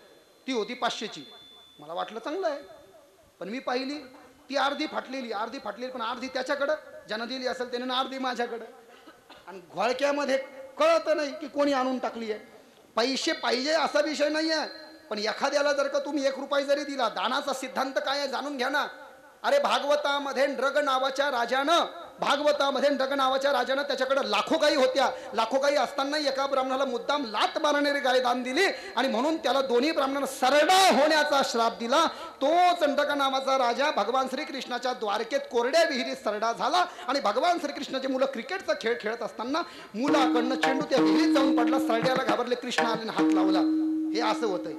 ती होती 500ची. मला वाटलं चांगलं आहे, पण मी पाहिली ती अर्धी फाटलेली पण अर्धी त्याच्याकडं ज्यानं दिली असेल त्याने अर्धी माझ्याकडे. आणि घोळक्यामध्ये कळत नाही की कोणी आणून टाकली आहे. पैसे पाहिजे असा विषय नाही आहे, पण एखाद्याला जर का तुम्ही 1 रुपया जरी दिला, दानाचा सिद्धांत काय आहे जाणून घ्या ना. अरे भागवतामध्ये नृग नावाच्या राजानं त्याच्याकडे लाखो गायी होत्या. लाखो गायी असताना एका ब्राह्मणाला मुद्दाम लात मारणारी गाय दान दिली आणि म्हणून त्याला दोन्ही ब्राह्मणांना सरडा होण्याचा श्राप दिला. तोच नृग नावाचा राजा भगवान श्रीकृष्णाच्या द्वारकेत कोरड्या विहिरीत सरडा झाला आणि भगवान श्रीकृष्णाचे मुलं क्रिकेटचा खेळ खेळत असताना मुलाकडनं चेंडू त्या विहिरीत जाऊन पडला. सरड्याला घाबरले, कृष्ण आले हात लावला. हे असं होतंय.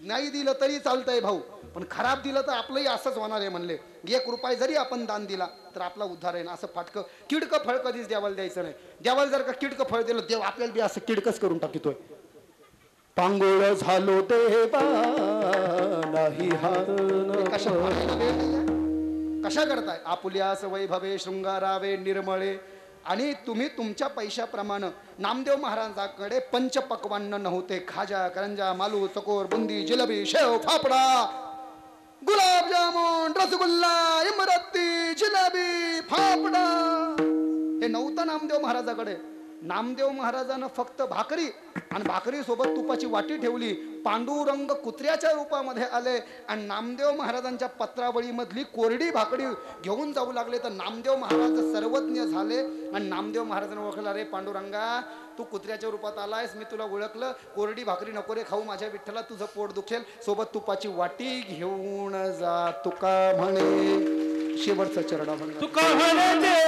नाही दिलं तरी चालतंय भाऊ, पण खराब दिलं तर आपलंही असंच होणार आहे म्हणले. 1 रुपया जरी आपण दान दिला तर आपला उद्धार आहे ना. असं फाटकं किडकं फळ कधीच देवाला द्यायचं नाही. देवाला जर का किडकं फळ दिलं, देव आपल्याला बी असं किडकच करून टाकतोय. पांगोळ झालो देवा नाही हार कशा करताय. आपुल्यास वैभवे शृंगारावे निर्मळे. आणि तुम्ही तुमच्या पैशाप्रमाणे नामदेव महाराजांकडे पंचपक्वान्न नव्हते. खाजा, करंजा, मालू, चकोर, बुंदी, जिलेबी, शेव, फाफडा, गुलाबजामुन, रसगुल्ला, इमरती, जिलेबी, फाफडा हे नव्हतं नामदेव महाराजाकडे. नामदेव महाराजानं फक्त भाकरी आणि भाकरी सोबत तुपाची वाटी ठेवली. पांडुरंग कुत्र्याच्या रूपामध्ये आले आणि नामदेव महाराजांच्या पत्रावळीमधली कोरडी भाकरी घेऊन जाऊ लागले. तर नामदेव महाराज सर्वज्ञ झाले आणि नामदेव महाराजांना ओळखलं. रे पांडुरंगा, तू कुत्र्याच्या रूपात आलायस, मी तुला ओळखलं. कोरडी भाकरी नको रे खाऊ माझ्या विठ्ठला, तुझं पोट दुखेल. सोबत तुपाची वाटी घेऊन जा. तुका म्हणे शेवटचा चरणा म्हणे तुका म्हणे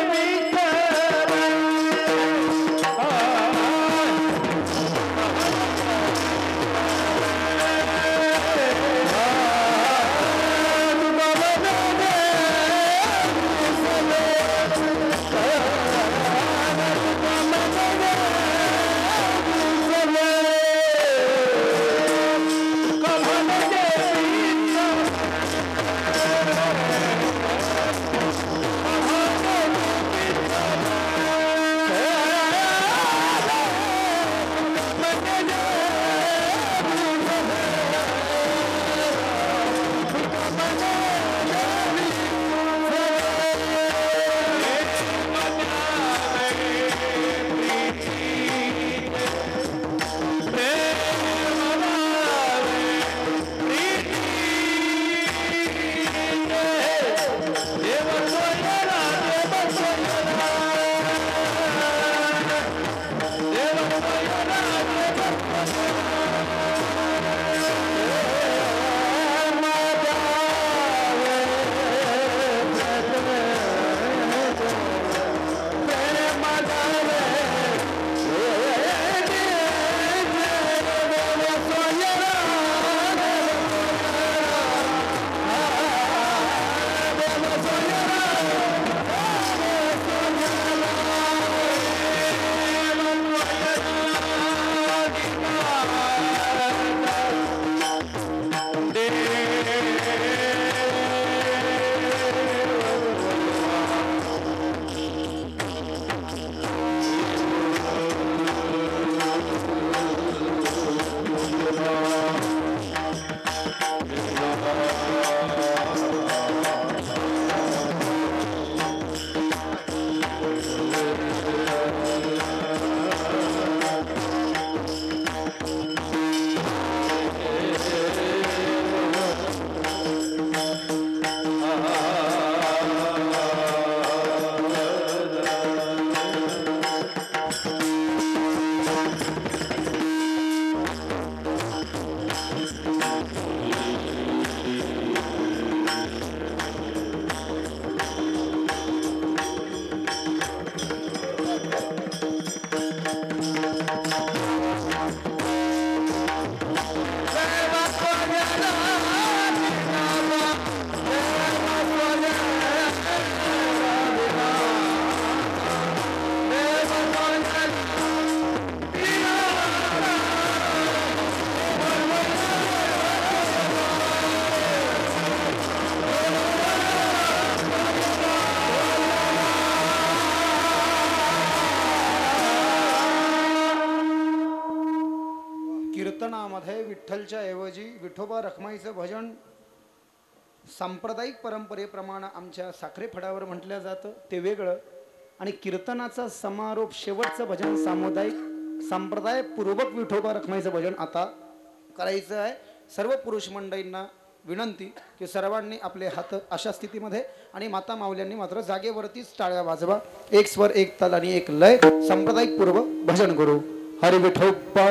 कीर्तनामध्ये विठ्ठलच्या ऐवजी विठोबा रखमाईचं भजन सांप्रदायिक परंपरेप्रमाणे आमच्या साखरे फडावर म्हटलं जातं ते वेगळं, आणि कीर्तनाचा समारोप शेवटचं भजन सामुदायिक संप्रदायपूर्वक विठोबा रखमाईचं भजन आता करायचं आहे. सर्व पुरुष मंडळींना विनंती की सर्वांनी आपले हात अशा स्थितीमध्ये, आणि माता माऊल्यांनी मात्र जागेवरतीच टाळ्या वाजवा. एक स्वर, एक ताल आणि एक लय सांप्रदायिक पूर्वक भजन करू. हरी विठोबा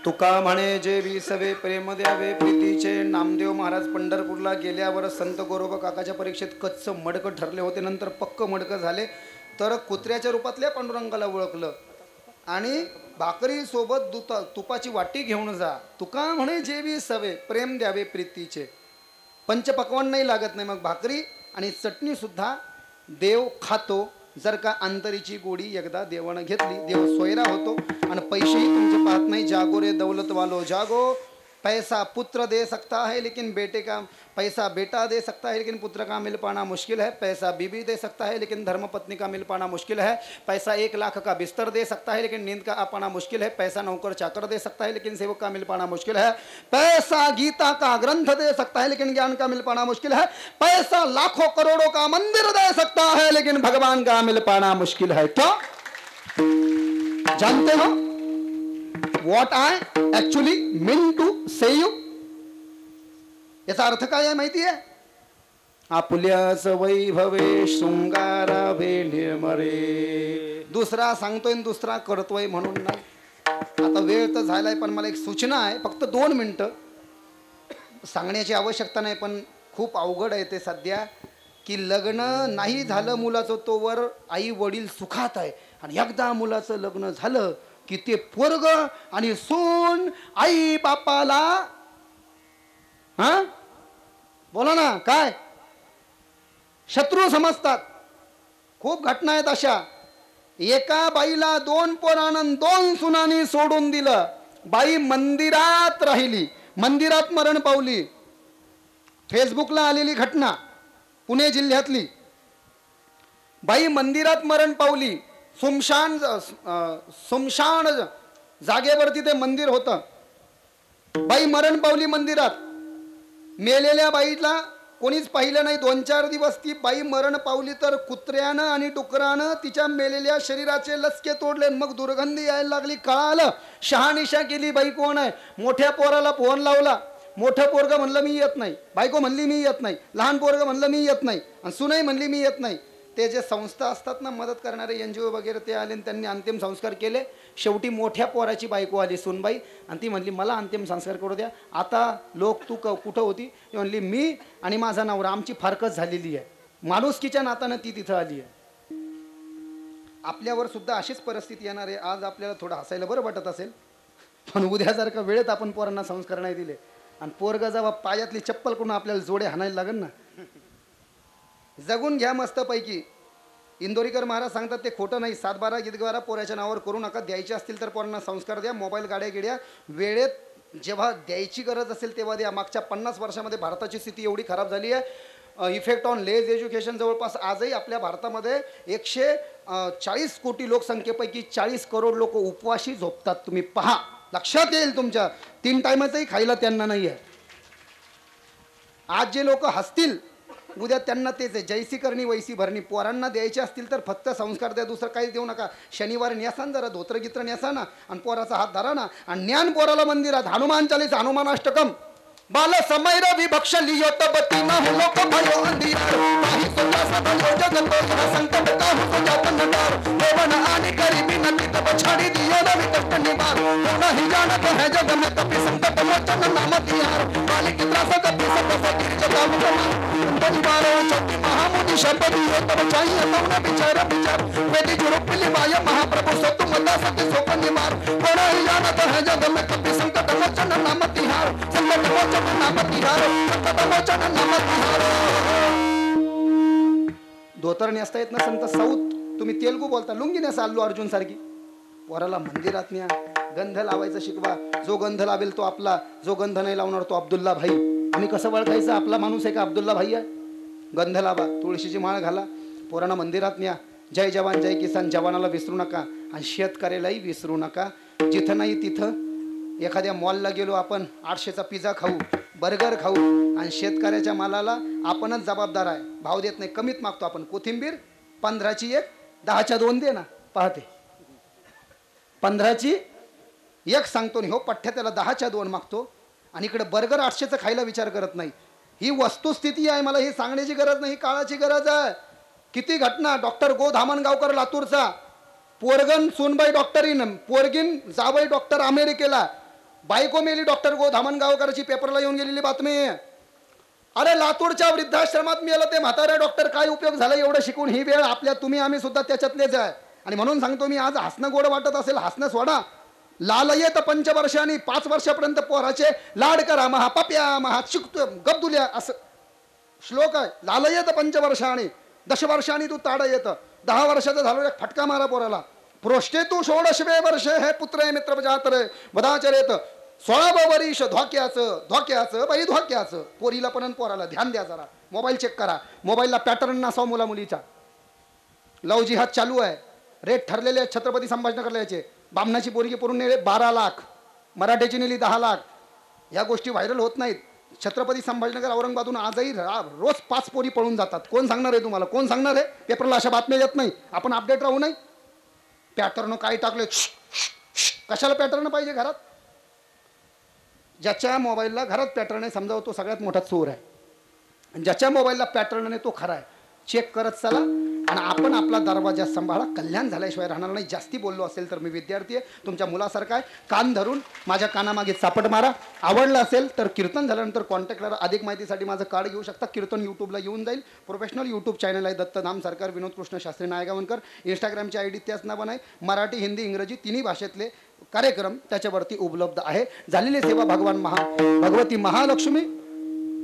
तुका म्हणे जे विसवे प्रेम द्यावे प्रीतीचे. नामदेव महाराज पंढरपूरला गेल्यावर संत गोरोबा काकाच्या परीक्षेत कच्च मडकं ठरले होते, नंतर पक्क मडकं झाले. तर कुत्र्याच्या रूपातल्या पांडुरंगाला ओळखलं आणि भाकरी सोबत तुपाची वाटी घेऊन जा. तुका म्हणे जे विसवे प्रेम द्यावे प्रीतीचे. पंचपक्वान नाही लागत नाही, मग भाकरी आणि चटणी सुद्धा देव खातो जर का अंतरीची गोडी एकदा देवानं घेतली. देव सोयरा होतो आणि पैसेही तुमचे पाहत नाही. जागो रे दौलत वालो जागो. पैसा पुत्र दे सकता है लेकिन बेटे का, पैसा बेटा दे सकता है लेकिन पुत्र का मिल पाना मुश्किल है. पैसा बीबी दे सकता है लेकिन धर्मपत्नी का मिल पाना मुश्किल है. पैसा 1 लाख का बिस्तर दे सकता है लेकिन नींद का आ पाना मुश्किल है. पैसा नौकर चाकर दे सकता है लेकिन सेवक का मिल पाना मुश्किल है. पैसा गीता का ग्रंथ दे सकता है लेकिन ज्ञान का मिल पाना मुश्किल है. पैसा लाखों करोड़ों का मंदिर दे सकता है लेकिन भगवान का मिल पाना मुश्किल है. क्या जानते हो what I actually mean to say you? याचा अर्थ काय आहे माहिती आहे? आपुल्याच वैभवे शृंगारावे निर्मरे. दुसरा सांगतोय दुसरा करतोय म्हणून नाही. आता वेळ तर झालाय, पण मला एक सूचना आहे, फक्त 2 मिनिटं. सांगण्याची आवश्यकता नाही, पण खूप अवघड आहे ते सध्या, की लग्न नाही झालं मुलाचं तोवर आई वडील सुखात आहे, आणि एकदा मुलाचं लग्न झालं की ते पोरग आणि सून आई बापाला बोला ना काय शत्रू समजतात. खूप घटना आहेत अशा. एका बाईला 2 पोरानं 2 सुनांनी सोडून दिलं. बाई मंदिरात राहिली, मंदिरात मरण पावली. फेसबुकला आलेली घटना, पुणे जिल्ह्यातली. बाई मंदिरात मरण पावली. सुमशान जागेवरती ते मंदिर होतं. बाई मरण पावली मंदिरात. मेलेल्या बाईला कोणीच पाहिलं नाही. 2-4 दिवस ती बाई मरण पावली, तर कुत्र्यानं आणि डुकरानं तिच्या मेलेल्या शरीराचे लचके तोडले. मग दुर्गंधी यायला लागली. कळालं, शहानिशा केली बाई कोण आहे. मोठ्या पोराला फोन लावला. मोठं पोरगं म्हणलं मी येत नाही, बायको म्हणली मी येत नाही, लहान पोरगं म्हणलं मी येत नाही, आणि सुनई म्हणली मी येत नाही. ते जे संस्था असतात ना मदत करणारे NGO वगैरे, ते आले आणि त्यांनी अंतिम संस्कार केले. शेवटी मोठ्या पोराची बायको आली सुनबाई, आणि ती म्हणली मला अंतिम संस्कार करू द्या. आता लोक तू कुठं होती? ती म्हणली मी आणि माझा नवरा, आमची फारकत झालेली आहे. माणुसकीच्या नातानं ती तिथं आली आहे. आपल्यावर सुद्धा अशीच परिस्थिती येणार आहे. आज आपल्याला थोडं हसायला बरं वाटत असेल, पण उद्या जर का वेळेत आपण पोरांना संस्कार नाही दिले आणि पोरगा जेव्हा पायातली चप्पल करून आपल्याला जोडे हाणायला लागेल ना. जगून घ्या मस्तपैकी. इंदोरीकर महाराज सांगतात ते खोटं नाही. 7-12 गीतगारा पोराच्या नावावर करू नका. द्यायचे असतील तर पोरांना संस्कार द्या. मोबाईल गाड्या गिड्या वेळेत जेव्हा द्यायची गरज असेल तेव्हा द्या. मागच्या 50 वर्षामध्ये भारताची स्थिती एवढी खराब झाली आहे. इफेक्ट ऑन लेज एज्युकेशन. जवळपास आजही आपल्या भारतामध्ये 140 कोटी लोकसंख्येपैकी 40 करोड लोक उपवाशी झोपतात. तुम्ही पहा, लक्षात येईल तुमच्या. 3 टायमाचंही खायला त्यांना नाही आहे. आज जे लोक हसतील उद्या त्यांना तेच आहे. जैसी करणी वैसी भरणी. पोरांना द्यायचे असतील तर फक्त संस्कार द्या, दुसरं काही देऊ नका. शनिवार न्यासा जरा धोत्र गित्र न्यासा ना आणि पोराचा हात धरा ना आणि ज्ञान पोराला मंदिरात. हनुमान चालीसा, हनुमानाष्टकम. बाल समैर विभक्ष लियोत बती ना हो लोक भयो अंधियार. काही सुद्धा सभयो जगतो या संकट का हो तो जात नकार. देवन आनी गरीबी नती तब छाड़ी दियो न विकट निवार. नहीं जानत है जग में कपि संकट मोचन नाम तिहार. मालिक त्रास कपि सब फकीर जगा मुकमा. परिवारो चौकी महामुनि शब्द दियो तब चाहिए तौने विचार विचार. वेदी जुड़ो पिलिवाय महाप्रभु सो तुम दासति सो निवार. नहीं जानत है जग में कपि संकट मोचन नाम तिहार. संकट मोचन धोतर नेसता येत नसेल तर साऊथ तुम्ही तेलगू बोलता, लुंगी नेसा अल्लू अर्जुन सारखी. वराला मंदिरात न्या. गंध लावायचं शिकवा. जो गंध लावेल तो आपला, जो गंध नाही लावणार तो अब्दुल्ला भाई. आम्ही कसं ओळखायचं आपला माणूस आहे का अब्दुल्ला भाई आहे? गंध लावा, तुळशीची माळ घाला, पोरांना मंदिरात न्या. जय जवान जय किसान. जवानाला विसरू नका आणि शेतकऱ्यालाही विसरू नका. जिथं नाही तिथं एखाद्या मॉलला गेलो आपण, 800चा पिझ्झा खाऊ, बर्गर खाऊ आणि शेतकऱ्याच्या मालाला आपणच जबाबदार आहे. भाव देत नाही, कमीत मागतो आपण. कोथिंबीर 15ची 1, 10च्या 2 दे ना. पाहते 15ची 1 सांगतो हो पठ्ठ्या, त्याला 10च्या 2 मागतो आणि इकडे बर्गर 800चं खायला विचार करत नाही. ही वस्तुस्थिती आहे. मला ही सांगण्याची गरज नाही, काळाची गरज आहे. किती घटना. डॉक्टर गो धामणगावकर लातूरचा. पोरगन सुनबाई डॉक्टरीन, पोरगीन जावई डॉक्टर अमेरिकेला. बायको मेली डॉक्टर गो धामणगावकरची. पेपरला येऊन गेलेली बातमी. अरे लातूरच्या वृद्धाश्रमात मेलं ते म्हातारे डॉक्टर. काय उपयोग झाला एवढं शिकून? ही वेळ आपल्या तुम्ही आम्ही सुद्धा त्याच्यातलेच आहे. आणि म्हणून सांगतो मी, आज हसणं गोड वाटत असेल हसणं सोडा. लालयेत पंचवर्षांनी 5 वर्षापर्यंत पोराचे लाड करा. महा पप्या महा शिकतो गब्दुल्या असं श्लोक आहे. लालयेत पंचवर्षांनी, 10 वर्षांनी तू ताड येतं. 10 वर्षाचा झालो एक फटका मारा पोराला. प्रोष्टे तू 16वे वर्ष हे पुत्र मित्र जातरे वदाचरेत. 16व वर्ष धोक्याचं बाई धोक्याचं. पोरीला पण पोराला ध्यान द्या जरा. मोबाईल चेक करा. मोबाईलला पॅटर्न नसाव मुला मुलीचा. लव जिहाद चालू आहे. रेट ठरलेले आहेत छत्रपती संभाजीनगरचे. बामणाची पोरगी पडून नेले 12 लाख, मराठीची नेली 10 लाख. या गोष्टी व्हायरल होत नाहीत. छत्रपती संभाजीनगर औरंगाबादून आजही रोज 5 पोरी पळून जातात. कोण सांगणार आहे तुम्हाला? कोण सांगणार आहे? पेपरला अशा बातम्या येत नाही. आपण अपडेट राहू नाही. पॅटर्न काय टाकले? कशाला पॅटर्न पाहिजे घरात? ज्याच्या मोबाईलला घरात पॅटर्न आहे समजावं तो सगळ्यात मोठा चोर आहे. आणि ज्याच्या मोबाईलला पॅटर्न नाही तो खरा आहे. चेक करत चला आणि आपण आपला दरवाजा सांभाळा. कल्याण झाल्याशिवाय राहणार नाही. जास्ती बोललो असेल तर मी विद्यार्थी आहे, तुमच्या मुलासारखा आहे. कान धरून माझ्या कानामागे चापट मारा. आवडलं असेल तर कीर्तन झाल्यानंतर कॉन्टॅक्ट करा. अधिक माहितीसाठी माझं कार्ड घेऊ शकता. कीर्तन यूट्यूबला येऊन जाईल. प्रोफेशनल यूट्यूब चॅनल आहे दत्तधाम सरकार विनोद कृष्ण शास्त्री नायगावनकर. इंस्टाग्रामची ID त्याच नावानं आहे. मराठी हिंदी इंग्रजी तिन्ही भाषेतले कार्यक्रम त्याच्यावरती उपलब्ध आहे. झालेली सेवा भगवान भगवती महालक्ष्मी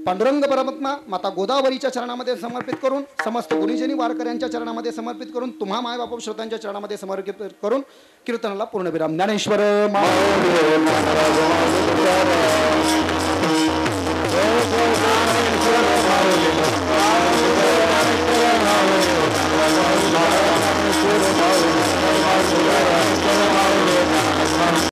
पांडुरंग परमात्मा माता गोदावरीच्या चरणामध्ये समर्पित करून, समस्त गुणीजनी वारकऱ्यांच्या चरणामध्ये समर्पित करून, तुम्हा मायबाप श्रोतांच्या चरणामध्ये समर्पित करून कीर्तनाला पूर्णविराम. ज्ञानेश्वर